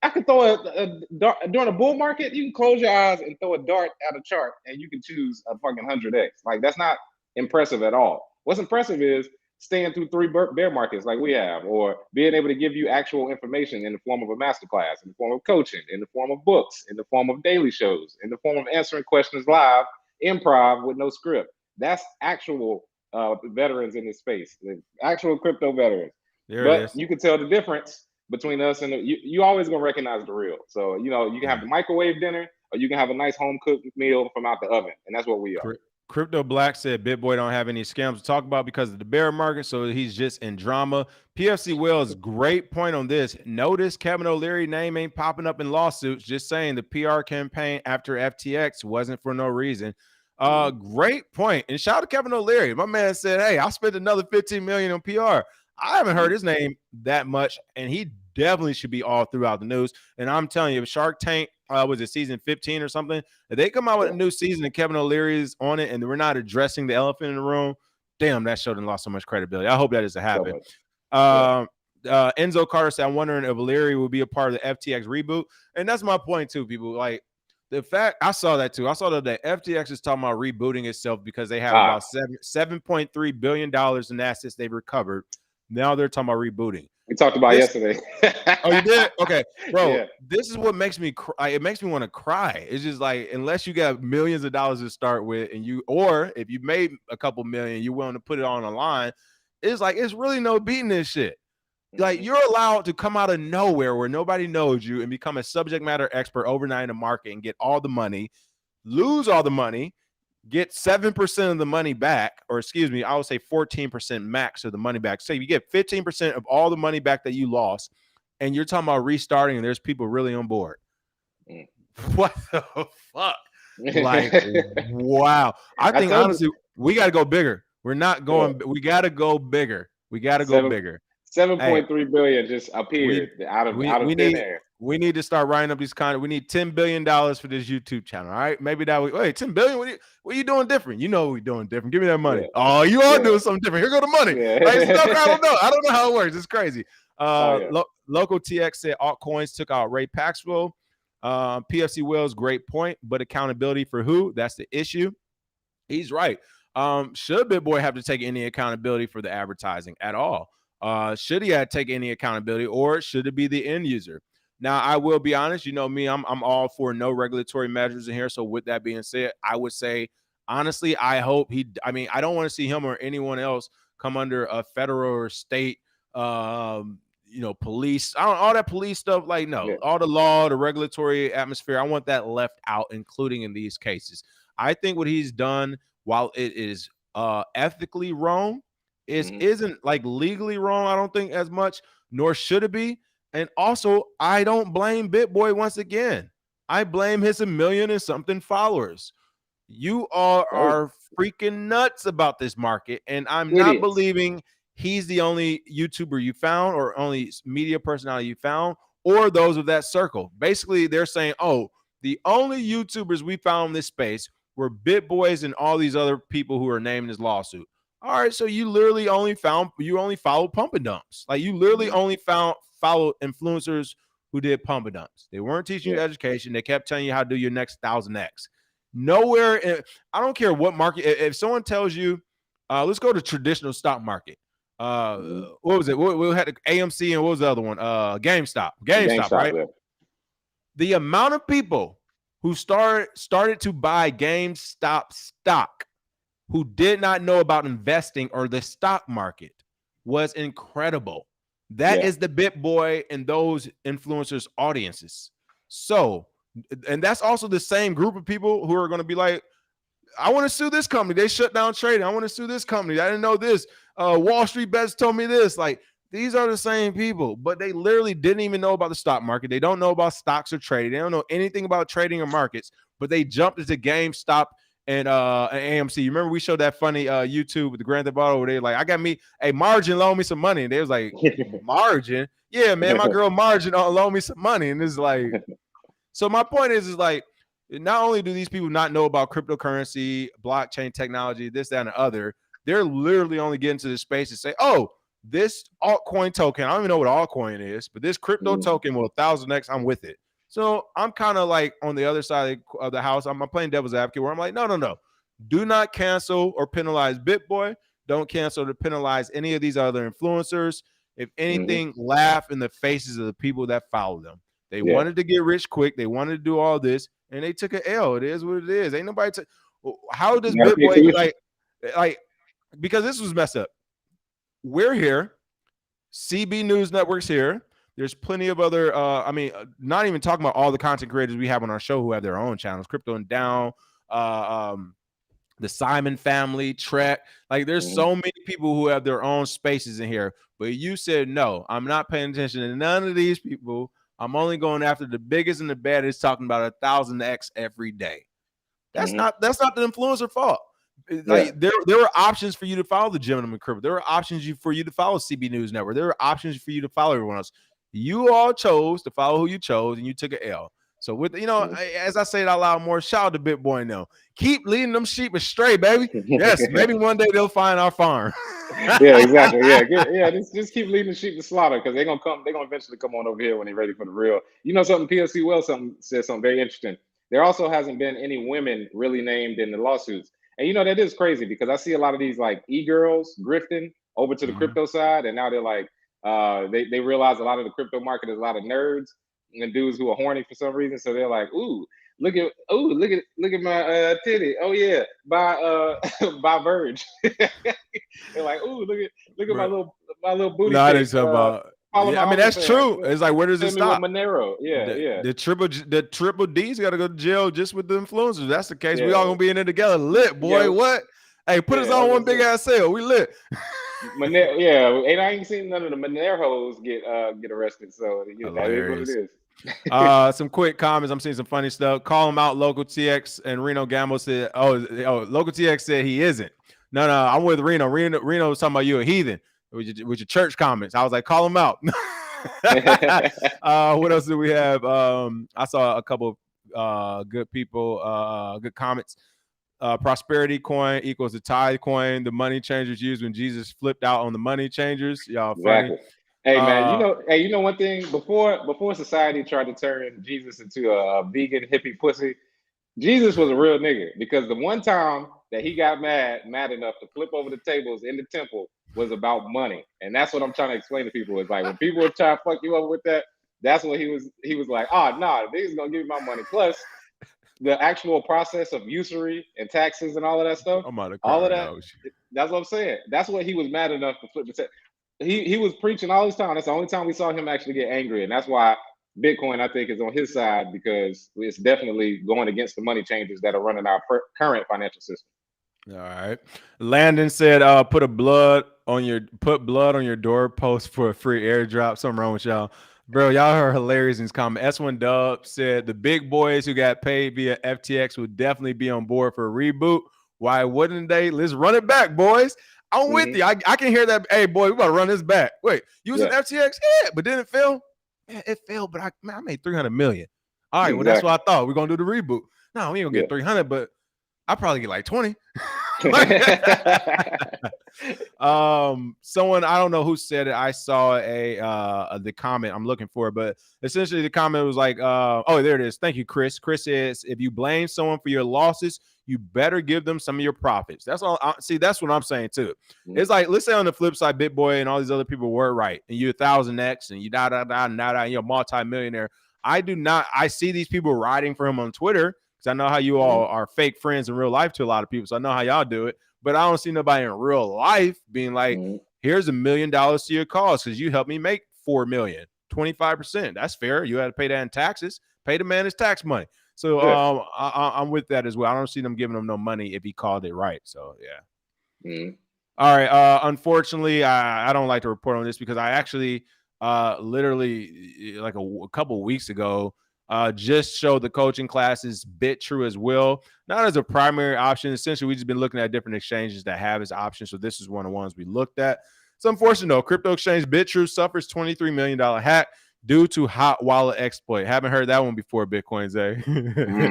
I could throw a dart during a bull market. You can close your eyes and throw a dart at a chart, and you can choose a fucking 100x. Like that's not impressive at all. What's impressive is staying through 3 bear markets like we have, or being able to give you actual information in the form of a masterclass, in the form of coaching, in the form of books, in the form of daily shows, in the form of answering questions live, improv with no script. That's actual veterans in this space, the actual crypto veterans. But you can tell the difference between us and you always gonna recognize the real. So you can have the microwave dinner or you can have a nice home cooked meal from out the oven, and that's what we are. Crypto Black said Bitboy don't have any scams to talk about because of the bear market, so he's just in drama. PFC Wells, great point on this. Notice Kevin O'Leary name ain't popping up in lawsuits. Just saying the PR campaign after FTX wasn't for no reason. Great point. And shout out to Kevin O'Leary. My man said, hey, I spent another 15 million on PR. I haven't heard his name that much, and he definitely should be all throughout the news. And I'm telling you, if Shark Tank was it season 15 or something, if they come out with a new season and Kevin O'Leary is on it and we're not addressing the elephant in the room, damn, that show done lost so much credibility. I hope that doesn't happen. Enzo Carter said, I'm wondering if O'Leary will be a part of the FTX reboot. And that's my point too, people. Like, The fact I saw that too. I saw that FTX is talking about rebooting itself because they have Ah, about $7.3 billion in assets they've recovered. Now they're talking about rebooting. we talked about This yesterday. Oh, you did? Okay, bro. Yeah. This is what makes me cry. It makes me want to cry. It's just like unless you got millions of dollars to start with, and or if you made a couple million, you're willing to put it on the line. It's like it's really no beating this shit. Like Mm-hmm. you're allowed to come out of nowhere where nobody knows you and become a subject matter expert overnight in the market and get all the money, lose all the money, get 7% of the money back, or excuse me, I would say 14% max of the money back. Say you get 15% of all the money back that you lost, and you're talking about restarting, and there's people really on board. Mm. What the fuck? Like, wow. I I think told you honestly, we got to go bigger. We're not yeah. going. We got to go bigger. We got to go seven bigger. seven Hey, point three billion just we appeared out of we out of we thin need air. we need to start writing up these we need $10 billion for this YouTube channel. All right, maybe that. Wait, 10 billion? What are you doing different? You know what we're doing different. Give me that money. Yeah. Oh, you are Yeah. doing something different. Here go the money. Like it's no, I Yeah. don't know. I don't know how it works. It's crazy. Oh yeah. Local TX said altcoins took out Ray Paxwell. PFC Wells, great point, but accountability for who? That's the issue. He's right. Should Bitboy have to take any accountability for the advertising at all? Should he have to take any accountability, or should it be the end user? Now, I will be honest. You know me, I'm all for no regulatory measures in here. So, with that being said, I would say honestly, I hope he. I mean, I don't want to see him or anyone else come under a federal or state, police. I don't all that police stuff. Like, no, Yeah. all the law, the regulatory atmosphere. I want that left out, including in these cases. I think what he's done, while it is ethically wrong, Mm-hmm. isn't like legally wrong. I don't think as much, nor should it be. And also, I don't blame Bitboy once again. I blame his 1 million and something followers. You all Oh, are freaking nuts about this market, and I'm not idiots. believing he's the only YouTuber you found or only media personality you found or those of that circle. Basically, they're saying, oh, the only YouTubers we found in this space were Bitboys and all these other people who are named in this lawsuit. All right, so you literally only followed pump and dumps. Like you literally Mm-hmm. only followed influencers who did pump and dumps. They weren't teaching you Yeah. education. They kept telling you how to do your next 1,000x. Nowhere, I don't care what market. If someone tells you, let's go to traditional stock market. Mm-hmm. What was it? We had the AMC and what was the other one? GameStop. GameStop, GameStop. right? Yeah. The amount of people who started to buy GameStop stock who did not know about investing or the stock market was incredible. That Yeah. is the Bitboy and those influencers' audiences. So, and that's also the same group of people who are going to be like, I want to sue this company. They shut down trading. I want to sue this company. I didn't know this. Wall Street Bets told me this. Like, these are the same people, but they literally didn't even know about the stock market. They don't know about stocks or trading. They don't know anything about trading or markets, but they jumped into GameStop and AMC. You remember we showed that funny YouTube with the Grand Theft Auto where they like, I got me a margin, loan me some money. And they was like, margin? Yeah, man, my girl margin loan me some money. And it's like, so my point is like, not only do these people not know about cryptocurrency, blockchain technology, this, that, and the other, they're literally only getting to this space to say, oh, this altcoin token, I don't even know what altcoin is, but this crypto Mm-hmm. token will 1,000x, I'm with it. So I'm kind of like on the other side of the house. I'm playing devil's advocate where I'm like, no. Do not cancel or penalize Bitboy. Don't cancel or penalize any of these other influencers. If Mm-hmm. anything, laugh in the faces of the people that follow them. They Yeah. wanted to get rich quick. They wanted to do all this, and they took an L. It is what it is. Ain't nobody. How does You gotta pay Bitboy tuition. like? Because this was messed up. We're here. CB News Network's here. There's plenty of other. Not even talking about all the content creators we have on our show who have their own channels. Crypto and Down. The Simon family, Trek. Like, there's Mm-hmm. so many people who have their own spaces in here. But you said, no, I'm not paying attention to none of these people. I'm only going after the biggest and the baddest, talking about 1,000x every day. That's Mm-hmm. not the influencer fault. Yeah. Like there were options for you to follow the gentleman Crypto. There were options for you to follow CB News Network. There were options for you to follow everyone else. You all chose to follow who you chose, and you took an L. So with as I say it out loud more, shout out to Bitboy now. Keep leading them sheep astray, baby. Yes, maybe one day they'll find our farm. Yeah, exactly. Yeah, yeah. Just keep leading the sheep to slaughter because they're gonna come. They're gonna eventually come on over here when they're ready for the real. You know something? PLC Well something said something very interesting. there also hasn't been any women really named in the lawsuits. And that is crazy because I see a lot of these like e-girls grifting over to the Mhm. crypto side, and now they're like, they realize a lot of the crypto market is a lot of nerds and dudes who are horny for some reason. So they're like, look at my titty. Oh yeah, by by Verge. They're like, ooh, look at Bro, my little booty no, I pic. didn't talk about. Follow my Yeah, I mean that's OnlyFans. true. It's like, where does it Send me one stop? Monero. Yeah, The, yeah, the triple D's got to go to jail just with the influencers. If that's the case, we all yeah, gonna be in there together, lit, boy. yeah, What? Hey, put us yeah. I on was one gonna big say. ass sale. We lit. Yeah, and I ain't seen none of the Moneros get arrested, so that is what it Hilarious. is. Some quick comments. I'm seeing some funny stuff. Call him out. Local TX and Reno Gamble said, "Oh, Local TX said he isn't." No, I'm with Reno. Reno was talking about you a heathen with your church comments. I was like, call him out. What else do we have? I saw a couple good people, good comments. Prosperity coin equals the tithe coin. The money changers used when Jesus flipped out on the money changers. Y'all funny. Exactly. Hey man, Uh, one thing before society tried to turn Jesus into a vegan hippie pussy, Jesus was a real nigga because the one time that he got mad enough to flip over the tables in the temple was about money, and that's what I'm trying to explain to people. Is like when people were trying to fuck you up with that, that's what he was like, oh nah, niggas gonna give me my money. Plus, the actual process of usury and taxes and all of that stuff, I'm out of all car of right that. now. That's what I'm saying. That's what he was mad enough to flip the table. He was preaching all this time. That's the only time we saw him actually get angry, and that's why Bitcoin, I think, is on his side because it's definitely going against the money changers that are running our current financial system. All right. Landon said, put blood on your doorpost for a free airdrop. Something wrong with y'all. Bro, y'all are hilarious in this comment. S1 Dub said the big boys who got paid via FTX would definitely be on board for a reboot. Why wouldn't they? Let's run it back, boys. I'm with Mm-hmm. you. I can hear that. Hey, boy, we got to run this back. Wait, using Yeah, FTX? Yeah, but then it failed. Man, it failed, but I made 300 million. All right, well, that's exactly. what I thought. We're going to do the reboot. No, we ain't going to Yeah. get 300, but I probably get like 20. Someone, I don't know who said it. I saw the comment. I'm looking for it, but essentially the comment was like, oh, there it is. Thank you, Chris. Chris says, if you blame someone for your losses, you better give them some of your profits. That's all. See, that's what I'm saying too. Mhm. It's like, let's say on the flip side, Bitboy and all these other people were right, and you're 1,000x, and you you're a multi-millionaire. I do not. I see these people riding for him on Twitter because I know how you all are fake friends in real life to a lot of people. So I know how y'all do it. But I don't see nobody in real life being like, Mhm. here's $1 million to your cause because you helped me make 4 million, 25%. That's fair. You had to pay that in taxes. Pay the man his tax money. So Yeah. I'm with that as well. I don't see them giving him no money if he called it right. So yeah. Mhm. All right. Unfortunately, I don't like to report on this because I actually literally like a couple weeks ago just showed the coaching classes Bitrue as well, not as a primary option. Essentially, we've just been looking at different exchanges that have as options. So this is one of the ones we looked at. It's unfortunate though. Crypto exchange Bitrue suffers $23 million hack due to hot wallet exploit. Haven't heard that one before, Bitcoin Zay.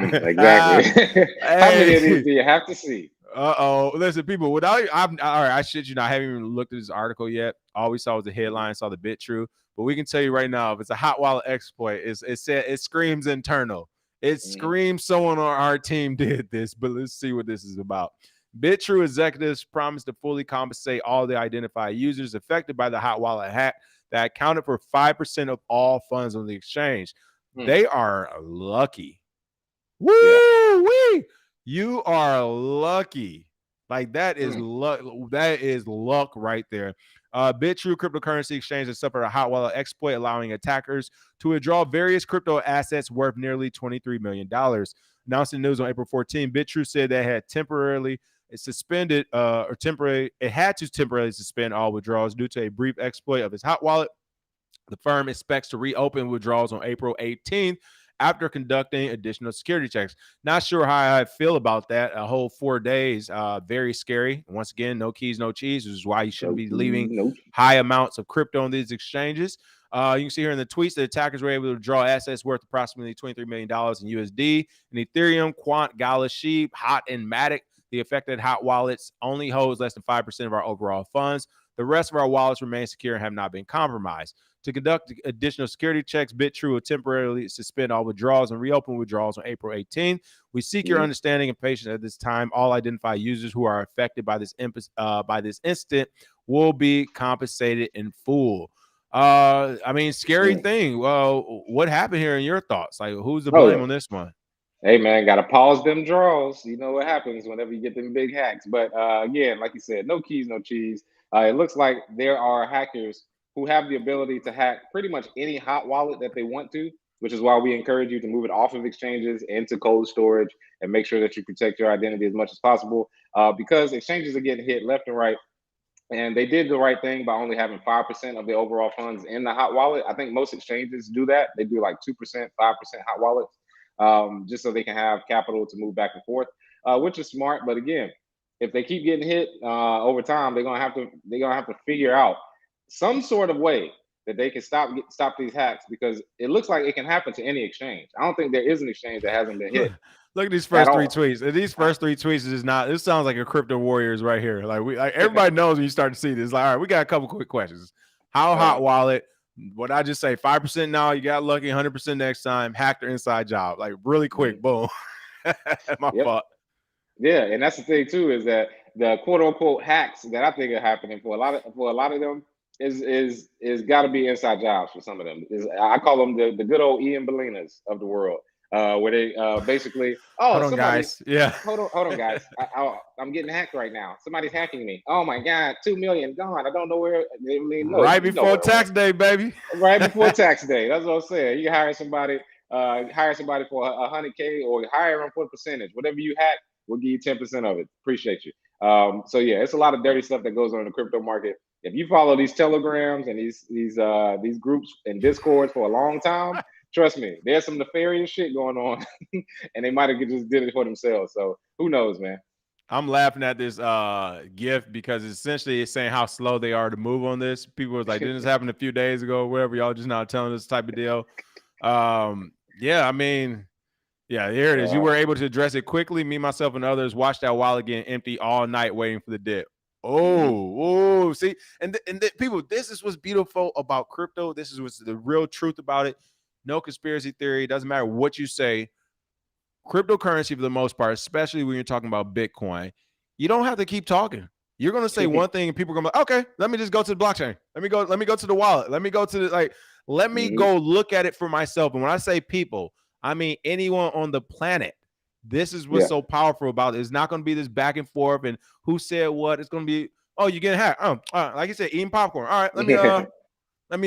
Exactly. How many of these Hey. do you have to see? Listen, people. Without all right, I shit you not. I haven't even looked at this article yet. All we saw was the headline, saw the Bitrue. But we can tell you right now, if it's a hot wallet exploit, it screams internal. It Mhm. screams someone on our team did this. But let's see what this is about. Bitrue executives promised to fully compensate all the identified users affected by the hot wallet hack that accounted for 5% of all funds on the exchange. Hmm. They are lucky. Yeah. Woo wee! You are lucky. Like that is Hmm. luck. That is luck right there. Bitrue cryptocurrency exchange has suffered a hot wallet exploit, allowing attackers to withdraw various crypto assets worth nearly $23 million. Announcing news on April 14, Bitrue said they had temporarily suspended it had to temporarily suspend all withdrawals due to a brief exploit of its hot wallet. The firm expects to reopen withdrawals on April 18th after conducting additional security checks. Not sure how I feel about that. A whole 4 days, very scary. Once again, no keys, no cheese, which is why you shouldn't No, be leaving no. high amounts of crypto on these exchanges. You can see here in the tweets that attackers were able to withdraw assets worth approximately $23 million in USD and Ethereum, Quant, Gala, Sheep, Hot, and Matic. The affected hot wallets only holds less than 5% of our overall funds. The rest of our wallets remain secure and have not been compromised. To conduct additional security checks, Bitrue will temporarily suspend all withdrawals and reopen withdrawals on April 18th. We seek your understanding and patience at this time. All identified users who are affected by this incident will be compensated in full. I mean, scary thing. Well, what happened here in your thoughts? Like, who's to blame on this one? Hey man, gotta pause them draws. You know what happens whenever you get them big hacks. But again, like you said, no keys, no cheese. It looks like there are hackers who have the ability to hack pretty much any hot wallet that they want to, which is why we encourage you to move it off of exchanges into cold storage and make sure that you protect your identity as much as possible. Because exchanges are getting hit left and right. And they did the right thing by only having 5% of the overall funds in the hot wallet. I think most exchanges do that. They do like 2%, 5% hot wallets, just so they can have capital to move back and forth, which is smart. But again, if they keep getting hit over time, they're gonna have to figure out some sort of way that they can stop these hacks, because it looks like it can happen to any exchange. I don't think there is an exchange that hasn't been hit. Look at these first three tweets. And these first three tweets is not. This sounds like a crypto warriors right here. Like everybody knows when you start to see this. Like, all right, we got a couple quick questions. How hot wallet? What I just say? 5% now. You got lucky. 100% next time. Hacked or inside job. Like really quick. Boom. My fault. Yeah, and that's the thing too, is that the quote unquote hacks that I think are happening for a lot of them is got to be inside jobs for some of them. I call them the good old Ian Bellinas of the world. Where they basically, hold on, guys. Yeah, hold on, guys. I'm getting hacked right now. Somebody's hacking me. Oh my God, 2 million gone. I don't know where. I mean, no, right before tax day, baby. Right before tax day. That's what I'm saying. You hire somebody for 100K or hire them for a percentage. Whatever you hack, we'll give you 10% of it. Appreciate you. So yeah, it's a lot of dirty stuff that goes on in the crypto market. If you follow these telegrams and these groups and discords for a long time, trust me, there's some nefarious shit going on, and they might have just did it for themselves. So who knows, man? I'm laughing at this GIF because essentially it's saying how slow they are to move on this. People was like, didn't this happen a few days ago or whatever? Y'all just not telling this type of deal. Yeah, I mean, yeah, here it is. You were able to address it quickly. Me, myself, and others watched that wallet getting empty all night waiting for the dip. Oh, see, and people, this is what's beautiful about crypto. This is what's the real truth about it. No conspiracy theory. It doesn't matter what you say. Cryptocurrency, for the most part, especially when you're talking about Bitcoin, you don't have to keep talking. You're going to say one thing and people are going to be like, okay, let me just go to the blockchain. Let me go to the wallet. Let me go to let me go look at it for myself. And when I say people, I mean anyone on the planet. This is what's so powerful about it. It's not going to be this back and forth and who said what. It's going to be, oh, you're getting hacked. Like you said, eating popcorn. All right, let me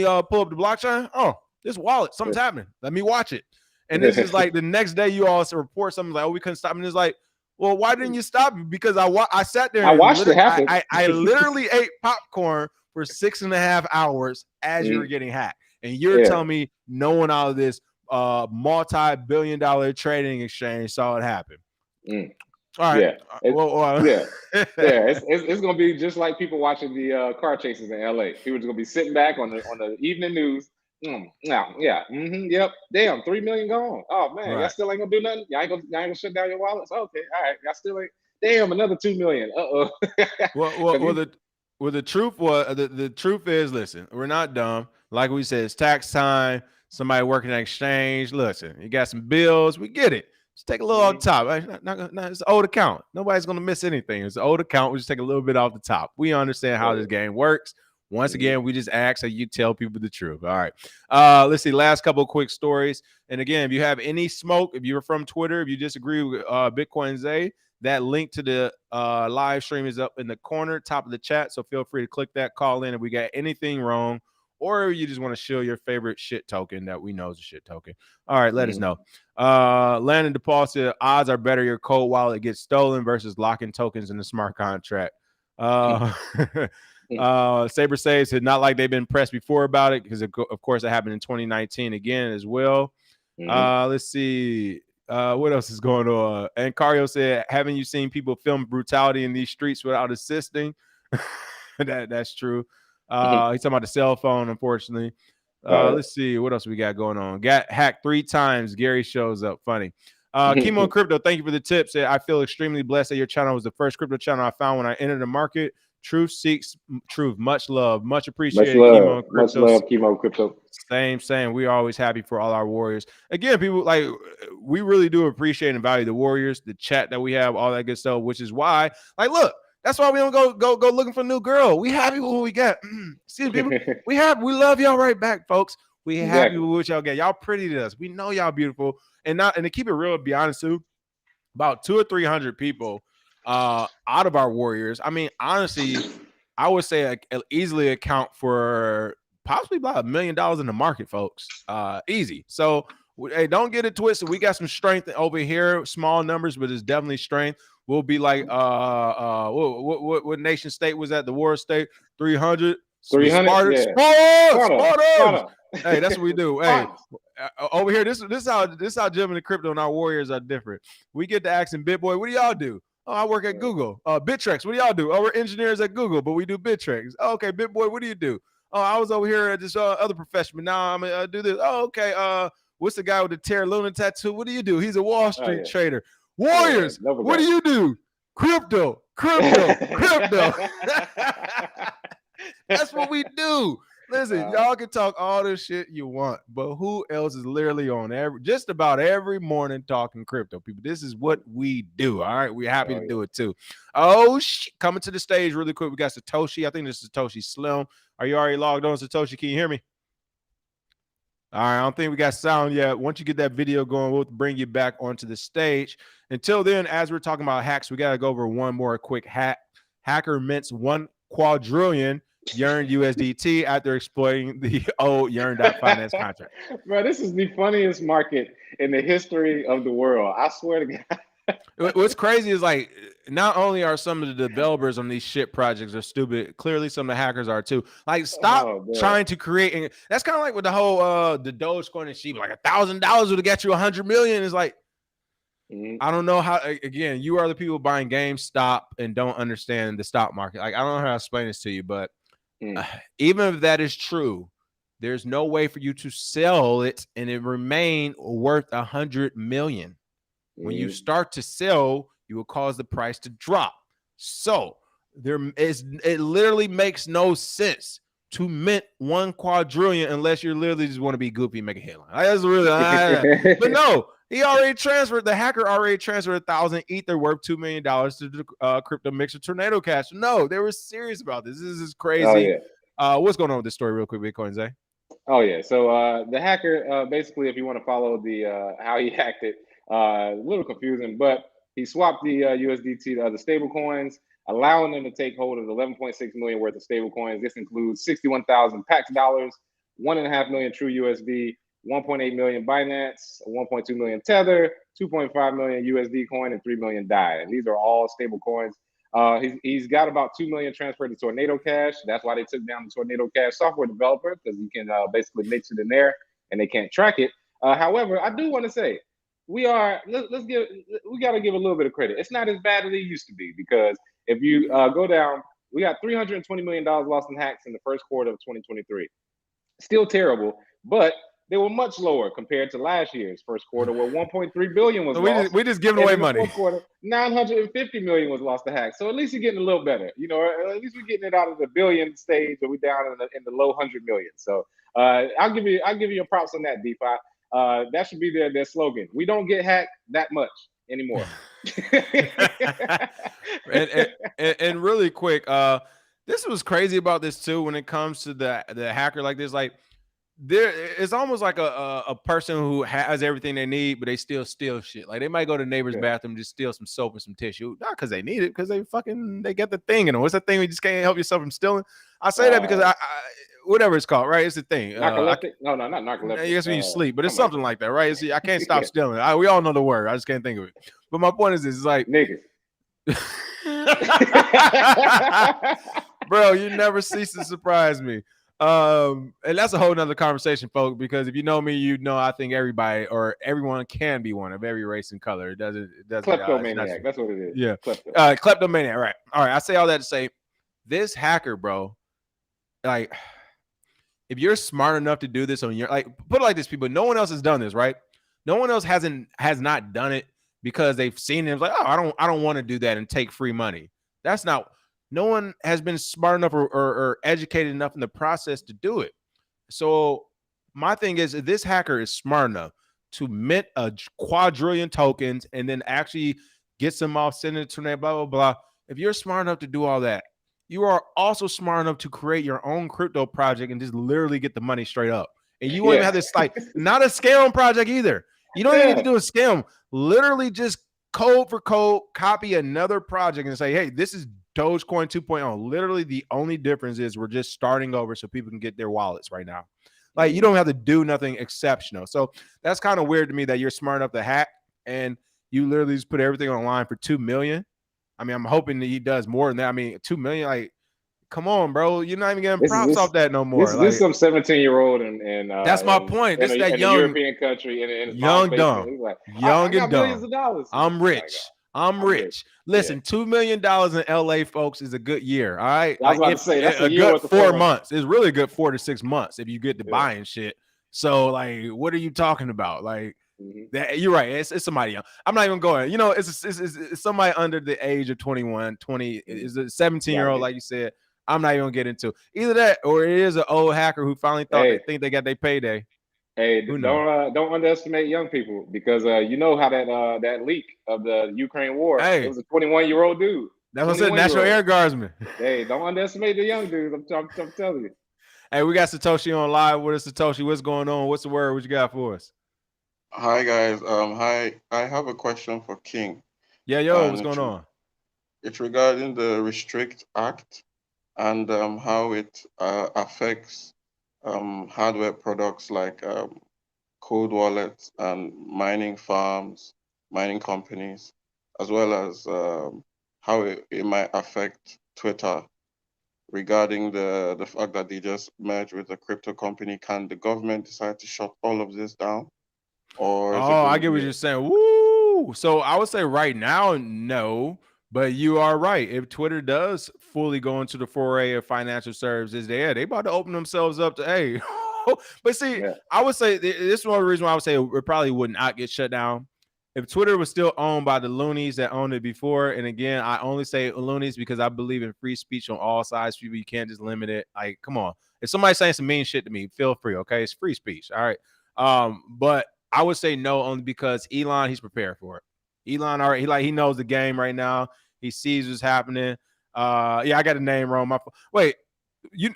pull up the blockchain. Oh, this wallet, something's happening. Let me watch it. And this is like the next day you also report something like, oh, we couldn't stop. And it's like, well, why didn't you stop me? Because I sat there and I watched it happen. I literally ate popcorn for 6.5 hours as you were getting hacked. And you're telling me no one out of this multi-billion-dollar trading exchange saw it happen. All right. It's gonna be just like people watching the car chases in LA. People are gonna be sitting back on the evening news. Yep. Damn, 3 million gone. Oh man, y'all still ain't gonna do nothing. Y'all ain't gonna shut down your wallets. Okay, all right. Y'all still ain't. Damn, another 2 million. The truth is, listen, we're not dumb. Like we said, it's tax time. Somebody working at exchange. Listen, you got some bills. We get it. Just take a little off the top. It's an old account. Nobody's gonna miss anything. It's an old account. We just take a little bit off the top. We understand how this game works. Once again, we just ask that you tell people the truth. All right. Let's see. Last couple of quick stories. And again, if you have any smoke, if you're from Twitter, if you disagree with Bitcoin Zay, that link to the live stream is up in the corner, top of the chat. So feel free to click that, call in if we got anything wrong, or you just want to show your favorite shit token that we know is a shit token. All right, let us know. Landon DePaul said odds are better your cold wallet gets stolen versus locking tokens in the smart contract. Saber says said not like they've been pressed before about it because of course it happened in 2019 again as well. Let's see what else is going on. And Cario said, haven't you seen people film brutality in these streets without assisting? That's true. He's talking about the cell phone, unfortunately. Let's see what else we got going on. Got hacked 3 times. Gary shows up. Funny. Chemo Crypto, thank you for the tip. Said I feel extremely blessed that your channel was the first crypto channel I found when I entered the market. Truth seeks truth. Much love, much Much appreciated. Chemo love. and Much crypto. love, Chemo Crypto. Same. We're always happy for all our warriors. Again, people like we really do appreciate and value the warriors, the chat that we have, all that good stuff. Which is why, like, look, that's why we don't go looking for a new girl. We happy with what we got. See, people, we love y'all right back, folks. We happy with what y'all get. Y'all pretty to us. We know y'all beautiful, and to keep it real, to be honest too, about 200 or 300 people out of our warriors. I mean, honestly, I would say easily account for possibly about $1 million in the market, folks. Easy. So, hey, don't get it twisted. We got some strength over here, small numbers, but it's definitely strength. We'll be like, what nation state was that? The war state, 300. 300, Spartans. Hey, that's what we do. Hey, over here, this how Jim and the crypto and our warriors are different. We get to asking Bitboy, what do y'all do? Oh, I work at Google. Bittrex, what do y'all do? Oh, we're engineers at Google, but we do Bittrex. Oh, okay, Bitboy, what do you do? Oh, I was over here at this other profession, but now I'm gonna do this. Oh, okay. What's the guy with the Terra Luna tattoo? What do you do? He's a Wall Street trader. Warriors, what do you do? Crypto. That's what we do. Listen, y'all can talk all this shit you want, but who else is literally on just about every morning talking crypto, people? This is what we do. All right, we're happy to do it too. Oh, coming to the stage really quick. We got Satoshi. I think this is Satoshi Slim. Are you already logged on, Satoshi? Can you hear me? All right, I don't think we got sound yet. Once you get that video going, we'll bring you back onto the stage. Until then, as we're talking about hacks, we got to go over one more quick hack. Hacker mints 1 quadrillion Yearn USDT after exploiting the old Yearn Finance contract. Bro, this is the funniest market in the history of the world. I swear to God. What's crazy is, like, not only are some of the developers on these shit projects are stupid, clearly some of the hackers are too. Like, stop trying to create. And that's kind of like with the whole the Dogecoin and sheep. Like $1,000 would have got you 100 million. It's like, I don't know how. Again, you are the people buying GameStop and don't understand the stock market. Like, I don't know how to explain this to you, but even if that is true, there's no way for you to sell it and it remain worth 100 million. When you start to sell, you will cause the price to drop. So it literally makes no sense to mint 1 quadrillion unless you're literally just want to be goofy and make a headline. That's really, but no, the hacker already transferred 1,000 Ether worth $2 million to the crypto mixer Tornado Cash. No, they were serious about this. This is crazy. What's going on with this story real quick, Bitcoin Zay? Oh yeah. So the hacker, basically, if you want to follow the how he hacked it, a little confusing, but he swapped the USDT to other stable coins, allowing them to take hold of 11.6 million worth of stable coins. This includes 61,000 Pax dollars, 1.5 million True USD, 1.8 million Binance, 1.2 million Tether, 2.5 million USD coin, and 3 million DAI. And these are all stable coins. He's got about 2 million transferred to Tornado Cash. That's why they took down the Tornado Cash software developer, because you can basically mix it in there and they can't track it. However, I do want to say we got to give a little bit of credit. It's not as bad as it used to be, because if you go down, we got $320 million lost in hacks in the first quarter of 2023. Still terrible, but they were much lower compared to last year's first quarter, where 1.3 billion was lost. We just giving away money. Fourth quarter, 950 million was lost to hacks. So at least you're getting a little better. You know, at least we're getting it out of the billion stage, but we're down in the low 100 million. So I'll give you your props on that, DeFi. That should be their slogan. We don't get hacked that much anymore. and really quick, this was crazy about this too. When it comes to the hacker like this, like, it's almost like a person who has everything they need, but they still steal shit. Like, they might go to the neighbor's bathroom, just steal some soap and some tissue, not because they need it, because they get the thing in them. What's that thing we just can't help yourself from stealing? I say that because I whatever it's called, right? It's the thing. Narcoleptic? No, not narcoleptic. I guess when you sleep, but it's something like that, right? I can't stop stealing. We all know the word. I just can't think of it. But my point is this: it's like, niggas. Bro, you never cease to surprise me. And that's a whole nother conversation, folks, because if you know me, you know I think everybody or everyone can be one of every race and color. It doesn't kleptomaniac. That's what it is. Yeah. Kleptomaniac, right. All right. I say all that to say this hacker, bro, like, if you're smart enough to do this on your, like, put it like this, people, no one else has done this, right? No one else has not done it because they've seen it. It's like, oh, I don't want to do that and take free money. That's not. no one has been smart enough or educated enough in the process to do it. So my thing is, if this hacker is smart enough to mint a quadrillion tokens and then actually get some off, send it to them, blah, blah, blah. If you're smart enough to do all that, you are also smart enough to create your own crypto project and just literally get the money straight up. And you won't even Yeah. have this, like, not a scam project either. You don't even need to Yeah. do a scam. Literally just code for code, copy another project and say, hey, this is Dogecoin 2.0. Literally the only difference is we're just starting over so people can get their wallets right now. Like, you don't have to do nothing exceptional. So that's kind of weird to me that you're smart enough to hack and you literally just put everything online for 2 million. I mean, I'm hoping that he does more than that. I mean, 2 million, like, come on, bro. You're not even getting This props this off that no more. this Like, some 17-year-old in that's my point. This is that in a young, European country in his mom's young basement. dumb, He's like, I young and got millions dumb. of dollars. I'm Like, rich. I'm I'm rich. rich. Yeah. Listen, $2 million in LA, folks, is a good year. All right. I was Like, about to say that's a a year good worth of 4 fun. months. It's really a good 4 to 6 months if you get to Yeah. buying shit. So, like, what are you talking about? Like, Mm-hmm. that, you're right. It's somebody young. I'm not even going. You know, it's somebody under the age of 21, 20. Mm-hmm. Is a 17-year-old, Gotta like you said. I'm not even gonna get into either that, or it is an old hacker who finally thought they Hey, think they got their payday. hey, Who knows? don't underestimate young people because you know how that leak of the Ukraine war. It Hey, was a 21-year-old dude. that's what I said. 21 year National old. Air Guardsman. Hey, don't underestimate the young dudes. I'm telling you. Hey, we got Satoshi on live with us. Satoshi, what's going on? What's the word? What you got for us? Hi guys. Hi. I have a question for King, Yeah, yo, and what's going on? it's regarding the Restrict Act and how it affects hardware products like cold wallets and mining farms, mining companies, as well as how it might affect Twitter regarding the fact that they just merged with a crypto company. Can the government decide to shut all of this down, or is it Oh, going I to get what be you're saying. Woo! So I would say right now, no. But you are right. If Twitter does fully go into the foray of financial services, they about to open themselves up to, hey. But see, Yeah. I would say this is one reason why I would say it probably would not get shut down. If Twitter was still owned by the loonies that owned it before, and again, I only say loonies because I believe in free speech on all sides. People, you can't just limit it. Like, come on. If somebody's saying some mean shit to me, feel free. Okay, it's free speech. All right. But I would say no only because Elon, he's prepared for it. Elon already he knows the game right now. He sees what's happening. Yeah, I got a name wrong. Wait, you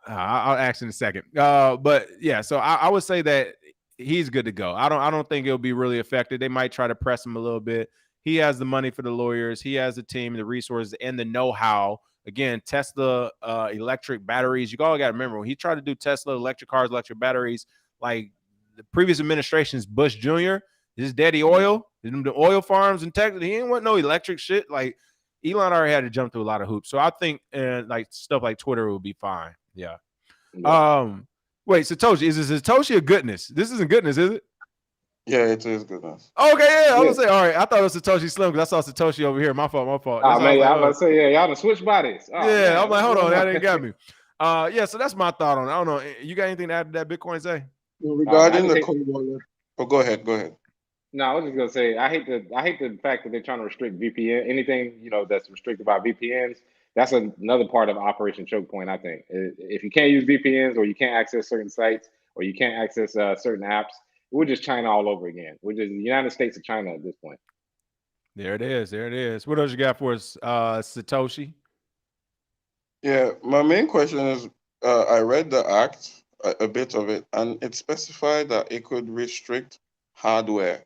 I'll ask in a second. But yeah, so I would say that he's good to go. I don't think it'll be really affected. They might try to press him a little bit. He has the money for the lawyers. He has the team, the resources, and the know-how. Again, Tesla electric batteries. You all got to remember when he tried to do Tesla electric cars, electric batteries, like the previous administration's Bush Jr., his daddy oil, the oil farms in Texas. He didn't want no electric shit. Like Elon already had to jump through a lot of hoops. So I think like stuff like Twitter will be fine. Yeah. Yeah. Wait, Satoshi, is this Satoshi or goodness? This isn't goodness, is it? Yeah, it is goodness. Okay, yeah. I Yeah. was gonna say, all right. I thought it was Satoshi Slim because I saw Satoshi over here. My fault. That's Oh why I was man, like, I was about oh, to say, yeah, y'all done switch bodies. Oh yeah. man, I'm like, what's hold on, going that on? ain't got me. Yeah. So that's my thought on it. I don't know. You got anything to add to that Bitcoin say? I Regarding just the hate. cold wallet. Oh, go ahead. Go ahead. No, I was just gonna say I hate the fact that they're trying to restrict VPN. Anything that's restricted by VPNs. That's another part of Operation Chokepoint. I think if you can't use VPNs or you can't access certain sites or you can't access certain apps, we're just China all over again. We're just the United States of China at this point. There it is. There it is. What else you got for us, Satoshi? Yeah, my main question is I read the act, a bit of it, and it specified that it could restrict hardware.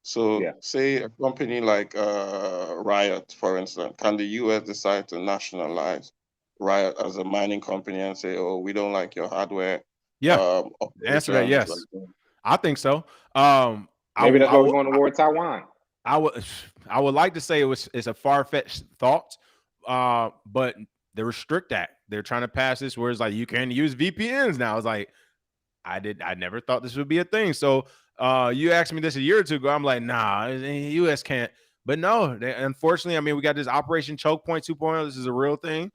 So, Yeah. say a company like Riot, for instance, can the US decide to nationalize Riot as a mining company and say, oh, we don't like your hardware Yeah. Answer that operations? yes. I think so. Maybe that's why we're going to war with Taiwan. I would like to say it's a far-fetched thought, but they restrict that. They're trying to pass this where it's like you can use VPNs now. It's like I never thought this would be a thing. So you asked me this a year or two ago. I'm like, nah, US can't. But no, unfortunately, I mean, we got this Operation Chokepoint 2.0. This is a real thing.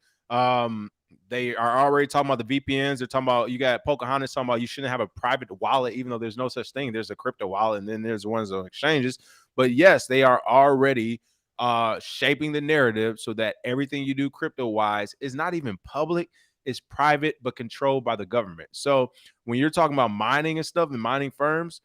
They are already talking about the VPNs. They're talking about you got Pocahontas talking about you shouldn't have a private wallet, even though there's no such thing. There's a crypto wallet, and then there's ones on exchanges. But yes, they are already shaping the narrative so that everything you do crypto wise is not even public, it's private but controlled by the government. So when you're talking about mining and stuff and mining firms,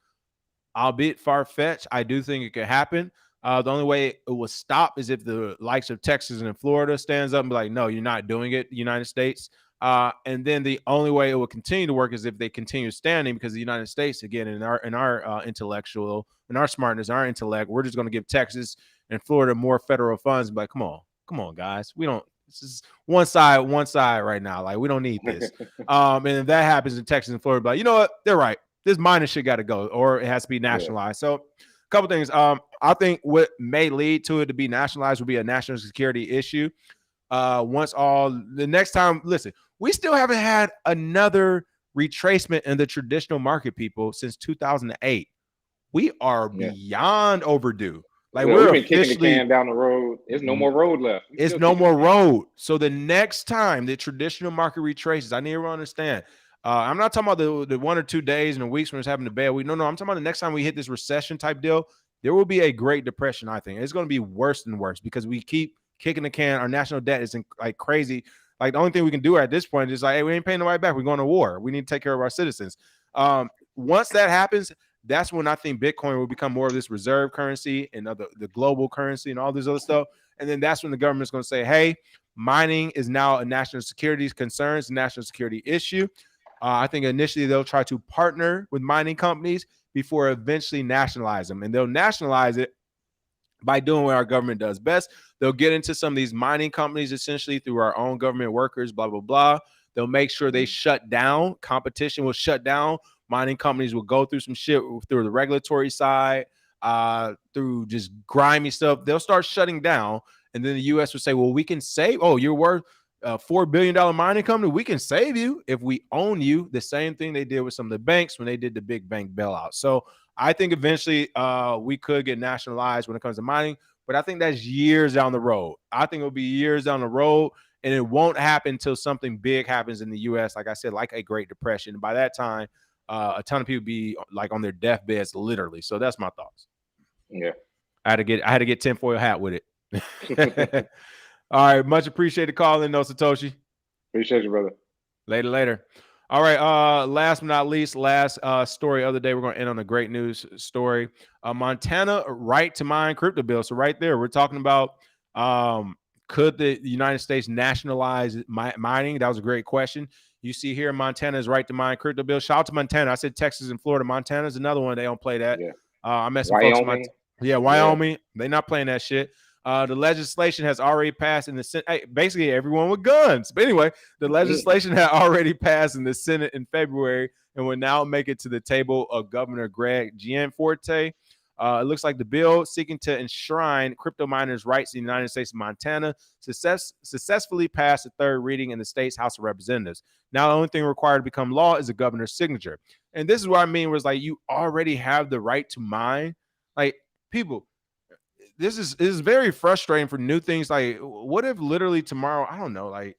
albeit far-fetched, I do think it could happen. The only way it will stop is if the likes of Texas and Florida stands up and be like, no, you're not doing it, United States. And then the only way it will continue to work is if they continue standing, because the United States, again, in our intellectual, in our smartness, our intellect, we're just going to give Texas and Florida more federal funds. But come on, guys, we don't. This is one side right now. Like, we don't need this. And if that happens in Texas and Florida, like, you know what, they're right, this mining shit got to go, or it has to be nationalized. Yeah. So a couple things. I think what may lead to it to be nationalized will be a national security issue. Once all the next time, listen, we still haven't had another retracement in the traditional market, people, since 2008. We are beyond overdue. Like, we've been kicking the can down the road. There's no more road left. It's no more road. So the next time the traditional market retraces, I need everyone to understand. I'm not talking about the 1 or 2 days and the weeks when it's having a bad week. No, I'm talking about the next time we hit this recession type deal, there will be a Great Depression, I think. It's going to be worse and worse because we keep kicking the can. Our national debt is like crazy. Like, the only thing we can do at this point is like, hey, we ain't paying nobody back. We're going to war. We need to take care of our citizens. Once that happens, that's when I think Bitcoin will become more of this reserve currency and the global currency and all this other stuff. And then that's when the government's going to say, hey, mining is now a national security concern, it's a national security issue. I think initially they'll try to partner with mining companies before eventually nationalize them. And they'll nationalize it by doing what our government does best. They'll get into some of these mining companies essentially through our own government workers, blah, blah, blah. They'll make sure they shut down. Competition will shut down. Mining companies will go through some shit through the regulatory side, through just grimy stuff. They'll start shutting down. And then the U.S. will say, well, we can save. Oh, you're worth $4 billion mining company. We can save you if we own you. The same thing they did with some of the banks when they did the big bank bailout. So I think eventually we could get nationalized when it comes to mining. But I think that's years down the road. I think it'll be years down the road. And it won't happen until something big happens in the U.S., like I said, like a Great Depression. By that time, a ton of people be like on their deathbeds, literally. So that's my thoughts. Yeah, I had to get tinfoil hat with it. All right, much appreciated calling, no Satoshi. Appreciate you, brother. Later. All right, last but not least, last story of the day. We're going to end on a great news story. Montana right to mine crypto bill. So right there, we're talking about could the United States nationalize mining? That was a great question. You see here, Montana's right to mine crypto bill. Shout out to Montana. I said Texas and Florida. Montana's another one. They don't play that. Yeah. I met some folks in Montana. Yeah, Wyoming. Yeah. They're not playing that shit. The legislation has already passed in the Senate. Hey, basically, everyone with guns. But anyway, the legislation had already passed in the Senate in February and will now make it to the table of Governor Greg Gianforte. It looks like the bill seeking to enshrine crypto miners' rights in the United States of Montana successfully passed the third reading in the state's House of Representatives. Now, the only thing required to become law is the governor's signature. And this is what I mean was like, you already have the right to mine. Like, people, this is very frustrating for new things. Like, what if literally tomorrow, I don't know, like,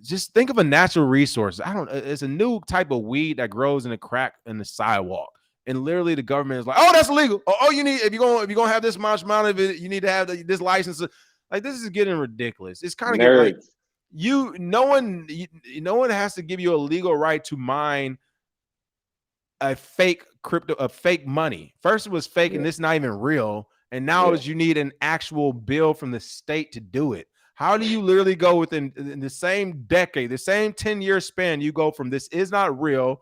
just think of a natural resource. It's a new type of weed that grows in a crack in the sidewalk. And literally the government is like, oh, that's illegal. Oh, you need, if you're going to have this much amount of it, you need to have this license. Like, this is getting ridiculous. It's kind of getting like, no one has to give you a legal right to mine a fake crypto, a fake money. First it was fake, and this is not even real. And now is you need an actual bill from the state to do it. How do you literally go within the same decade, the same 10-year span, you go from this is not real,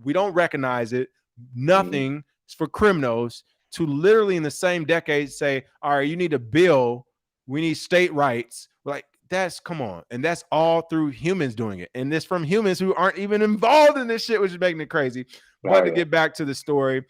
we don't recognize it, nothing for criminals, to literally in the same decade say, all right, you need a bill, we need state rights. Like, that's, come on. And that's all through humans doing it. And this from humans who aren't even involved in this shit, which is making it crazy. But to get back to the story,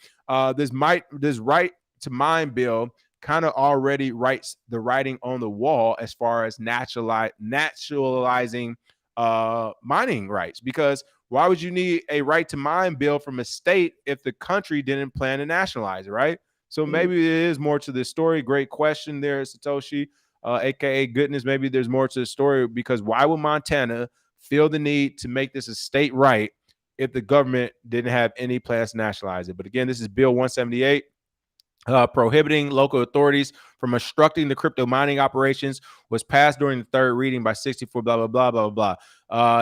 this right to mine bill kind of already writes the writing on the wall as far as naturalizing mining rights. Because why would you need a right to mine bill from a state if the country didn't plan to nationalize it, right? So maybe there is more to this story. Great question there, Satoshi, aka Goodness. Maybe there's more to the story, because why would Montana feel the need to make this a state right if the government didn't have any plans to nationalize it? But again, this is Bill 178. prohibiting local authorities from obstructing the crypto mining operations was passed during the third reading by 64, blah, blah, blah, blah, blah.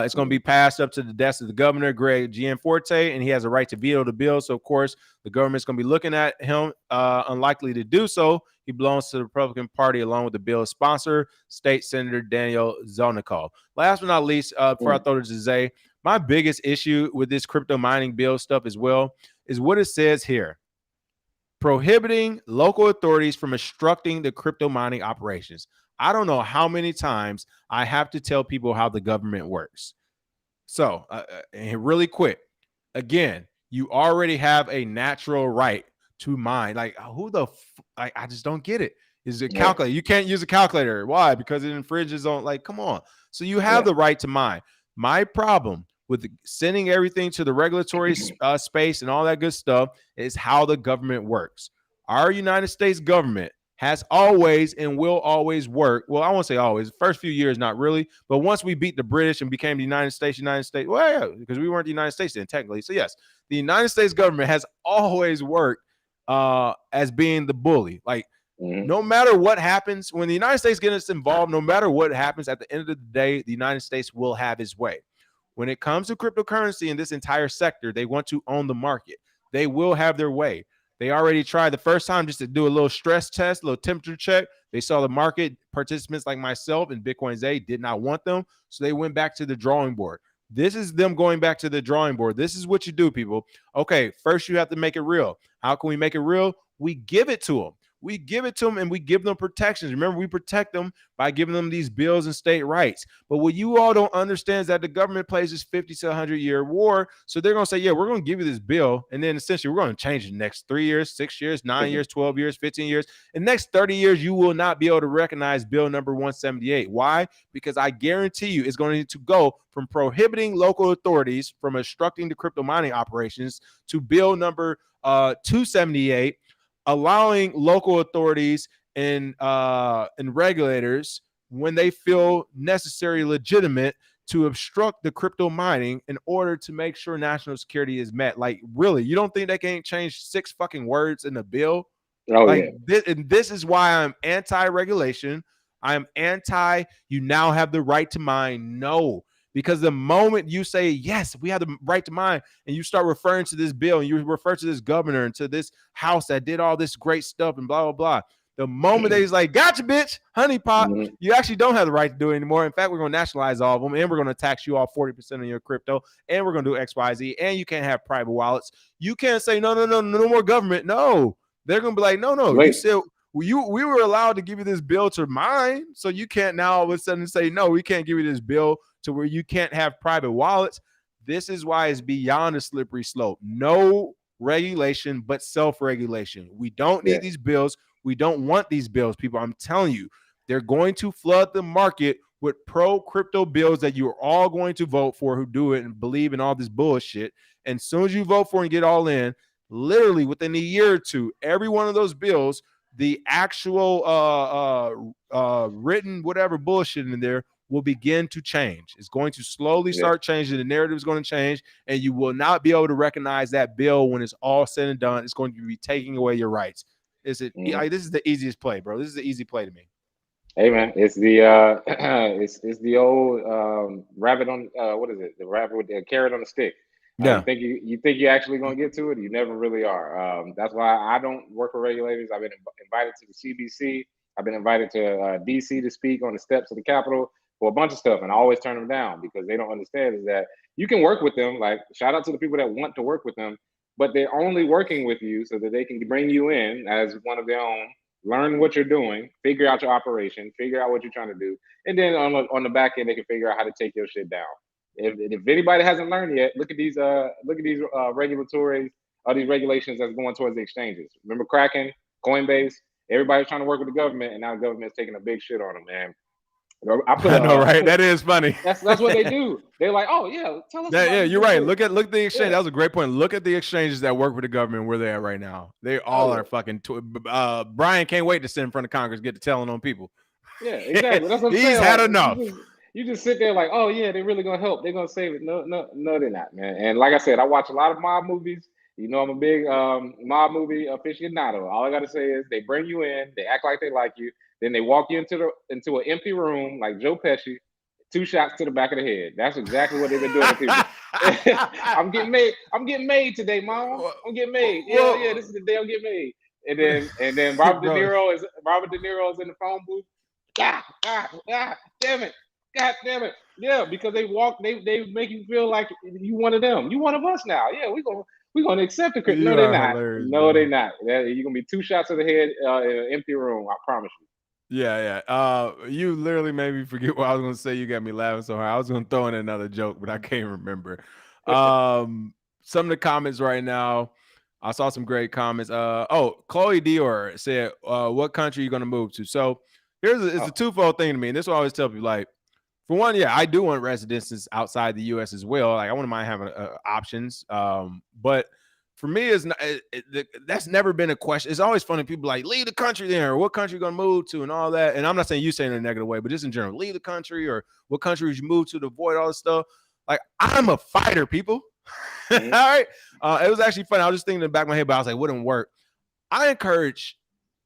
It's going to be passed up to the desk of the governor, Greg Gianforte, and he has a right to veto the bill. So, of course, the government's going to be looking at him, unlikely to do so. He belongs to the Republican Party along with the bill's sponsor, State Senator Daniel Zonikov. Last but not least, before I throw it to Zay, my biggest issue with this crypto mining bill stuff as well is what it says here. Prohibiting local authorities from obstructing the crypto mining operations. I don't know how many times I have to tell people how the government works. So, really quick, again, you already have a natural right to mine. Like, I just don't get it. Is it calculator? You can't use a calculator. Why? Because it infringes on, like, come on. So you have the right to mine. My problem with sending everything to the regulatory space and all that good stuff is how the government works. Our United States government has always and will always work. Well, I won't say always. The first few years, not really. But once we beat the British and became the United States, well, yeah, because we weren't the United States then, technically. So, yes, the United States government has always worked as being the bully. Like, no matter what happens, when the United States gets involved, no matter what happens, at the end of the day, the United States will have its way. When it comes to cryptocurrency in this entire sector, they want to own the market. They will have their way. They already tried the first time just to do a little stress test, a little temperature check. They saw the market participants like myself and Bitcoin Zay did not want them. So they went back to the drawing board. This is them going back to the drawing board. This is what you do, people. Okay, first you have to make it real. How can we make it real? We give it to them. We give it to them and we give them protections. Remember, we protect them by giving them these bills and state rights. But what you all don't understand is that the government plays this 50 to 100-year war. So they're going to say, yeah, we're going to give you this bill. And then essentially we're going to change it the next 3 years, 6 years, 9 years, 12 years, 15 years. In the next 30 years, you will not be able to recognize bill number 178. Why? Because I guarantee you it's going to go from prohibiting local authorities from obstructing the crypto mining operations to bill number 278, allowing local authorities and regulators, when they feel necessary, legitimate, to obstruct the crypto mining in order to make sure national security is met. Like, really, you don't think they can't change 6 fucking words in the bill? This is why I'm anti-regulation. I'm anti, you now have the right to mine. No. Because the moment you say, yes, we have the right to mine, and you start referring to this bill and you refer to this governor and to this house that did all this great stuff and blah, blah, blah. The moment that he's like, gotcha, bitch, honey pot, you actually don't have the right to do it anymore. In fact, we're going to nationalize all of them, and we're going to tax you all 40% of your crypto, and we're going to do X, Y, Z, and you can't have private wallets. You can't say, no more government. No. They're going to be like, no. You said we were allowed to give you this bill to mine, so you can't now all of a sudden say, no, we can't give you this bill to where you can't have private wallets. This is why it's beyond a slippery slope. No regulation, but self-regulation. We don't need these bills. We don't want these bills, people. I'm telling you, they're going to flood the market with pro-crypto bills that you're all going to vote for, who do it and believe in all this bullshit. And as soon as you vote for and get all in, literally within a year or two, every one of those bills, the actual written whatever bullshit in there will begin to change. It's going to slowly start changing. The narrative is going to change, and you will not be able to recognize that bill when it's all said and done. It's going to be taking away your rights. This is the easiest play, bro. This is the easy play to me. Hey man, it's the it's the old rabbit on what is it? The rabbit with the carrot on the stick. You think you're actually gonna get to it? You never really are. That's why I don't work for regulators. I've been invited to the CBC. I've been invited to DC to speak on the steps of the Capitol for a bunch of stuff, and I always turn them down because they don't understand is that you can work with them. Like, shout out to the people that want to work with them, but they're only working with you so that they can bring you in as one of their own. Learn what you're doing, figure out your operation, figure out what you're trying to do, and then on the back end they can figure out how to take your shit down. If anybody hasn't learned yet, look at these regulatory or these regulations that's going towards the exchanges. Remember Kraken, Coinbase, everybody's trying to work with the government, and now the government's taking a big shit on them, man. I know, right? That is funny. That's what they do. They're like, oh yeah, tell us. Yeah, you're right. Look at the exchange. That was a great point. Look at the exchanges that work with the government where they're at right now. They all are fucking. Brian can't wait to sit in front of Congress, get to telling on people. Yeah, exactly. That's what I'm saying. He's had enough. You just sit there like, oh yeah, they're really gonna help. They're gonna save it. No, they're not, man. And like I said, I watch a lot of mob movies, You know I'm a big mob movie aficionado. All I gotta say is they bring you in, they act like they like you, then they walk you into an empty room like Joe Pesci, 2 shots to the back of the head. That's exactly what they've been doing to people. I'm getting made. I'm getting made today, mom. I'm getting made. Yeah, yeah. This is the day I'm getting made. And then Robert De Niro's in the phone booth. Damn it. God damn it. Yeah, because they make you feel like you one of them. You one of us now. Yeah, we're gonna accept the crit. No, You they're are not. hilarious, No, bro. they're not. You're gonna be 2 shots to the head in an empty room. I promise you. Yeah. You literally made me forget what I was gonna say. You got me laughing so hard. I was gonna throw in another joke, but I can't remember. Some of the comments right now. I saw some great comments. Chloe Dior said, "What country are you gonna move to?" So it's a twofold thing to me, and this will always tell people like. For one, yeah, I do want residences outside the U.S. as well. Like I wouldn't mind having options, but for me, that's never been a question. It's always funny. People like leave the country there, or what country you gonna move to, and all that. And I'm not saying you saying it in a negative way, but just in general, leave the country, or what country would you move to avoid all this stuff. Like I'm a fighter, people. All right. It was actually funny. I was just thinking in the back of my head, but I was like, wouldn't work. I encourage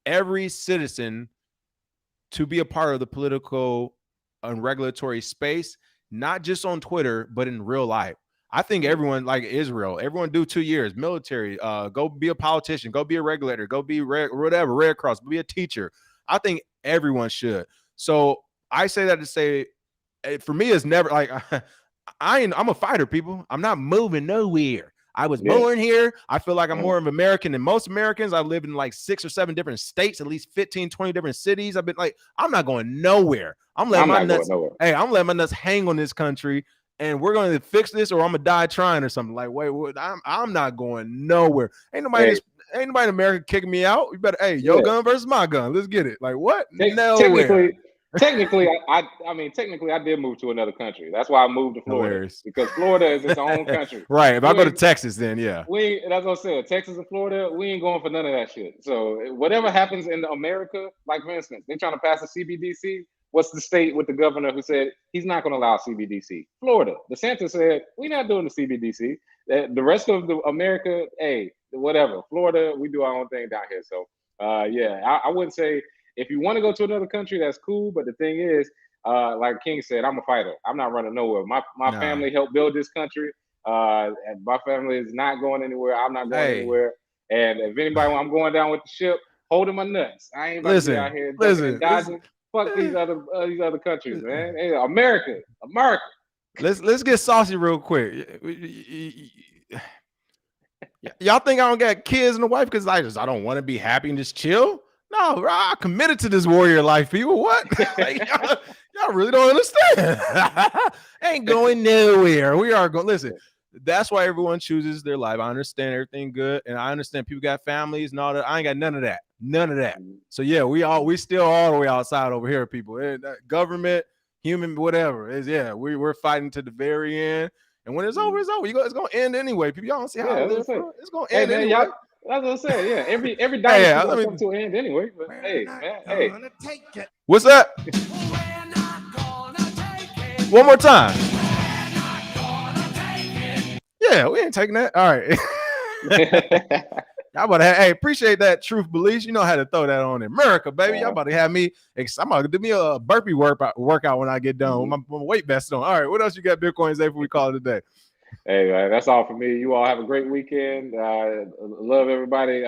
every citizen to be a part of the political and regulatory space, not just on Twitter, but in real life. I think everyone, like Israel, everyone do 2 years military. Go be a politician. Go be a regulator. Go be whatever Red Cross. Be a teacher. I think everyone should. So I say that to say, for me, it's never like I'm a fighter, people. I'm not moving nowhere. I was born here. I feel like I'm more of an American than most Americans. I've lived in like 6 or 7 different states, at least 15, 20 different cities. I've been like, I'm not going nowhere. I'm letting my nuts hang on this country, and we're going to fix this, or I'm gonna die trying or something. Like, wait, I'm not going nowhere. Ain't nobody in America kicking me out. You better, your gun versus my gun. Let's get it. Like, what? Nowhere. Technically, I did move to another country. That's why I moved to Florida. Hilarious. Because Florida is its own country. Right. If I go to Texas, then yeah. That's what I said. Texas and Florida, we ain't going for none of that shit. So whatever happens in America, like for instance, they're trying to pass a CBDC. What's the state with the governor who said he's not going to allow CBDC? Florida. DeSantis said we're not doing the CBDC. The rest of America, hey, whatever. Florida, we do our own thing down here. So I wouldn't say. If you want to go to another country, that's cool. But the thing is, like King said, I'm a fighter. I'm not running nowhere. My family helped build this country. And my family is not going anywhere. I'm not going anywhere. And if anybody, I'm going down with the ship, holding my nuts. I ain't about to be out here dodging. Fuck these other countries, man. Hey, America. Let's get saucy real quick. Y'all think I don't got kids and a wife because I don't want to be happy and just chill? No, bro, I committed to this warrior life, people. What? Like, y'all really don't understand. Ain't going nowhere. We are going. Listen, that's why everyone chooses their life. I understand everything good, and I understand people got families and all that. I ain't got none of that. None of that. So yeah, we still all the way outside over here, people. Government, human, whatever. We're fighting to the very end. And when it's over, it's over. It's gonna end anyway. People, y'all don't see how it lives. It's gonna end anyway. That's what I said. Yeah, every dynasty gonna come to an end anyway. But what's that? One more time. Yeah, we ain't taking that. All right. Y'all about to appreciate that truth beliefs. You know how to throw that on America, baby. Y'all about to have me. I'm about to do me a burpee workout when I get done with my weight vest on. All right, what else you got, Bitcoin Zay, before we call it a day? Hey, man, that's all for me. You all have a great weekend. Love everybody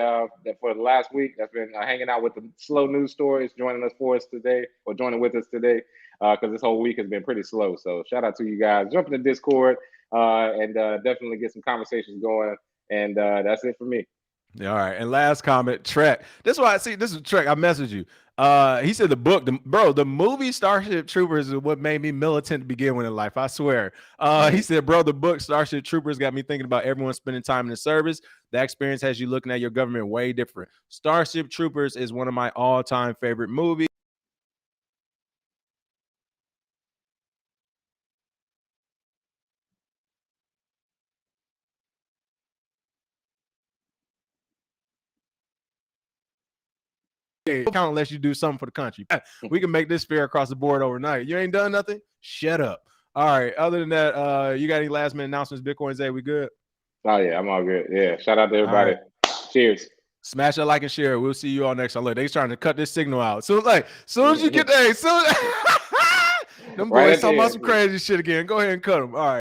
for the last week that's been hanging out with the slow news stories, joining with us today, because this whole week has been pretty slow. So shout out to you guys. Jump in the Discord and definitely get some conversations going. And that's it for me. Yeah, all right. And last comment, Trek. This is why I see. This is Trek. I messaged you. He said the movie Starship Troopers is what made me militant to begin with in life. I swear. He said, bro, the book Starship Troopers got me thinking about everyone spending time in the service. That experience has you looking at your government way different. Starship Troopers is one of my all-time favorite movies. Count unless you do something for the country. We can make this fair across the board overnight. You ain't done nothing? Shut up. All right. Other than that, you got any last minute announcements? Bitcoin Zay, we good? Oh yeah, I'm all good. Yeah, shout out to All everybody. right. Cheers. Smash that like and share. We'll see you all next time. Look, they trying to cut this signal out. So soon as you get there, them Right boys at the talking about end. some crazy shit again. Go ahead and cut them. All right.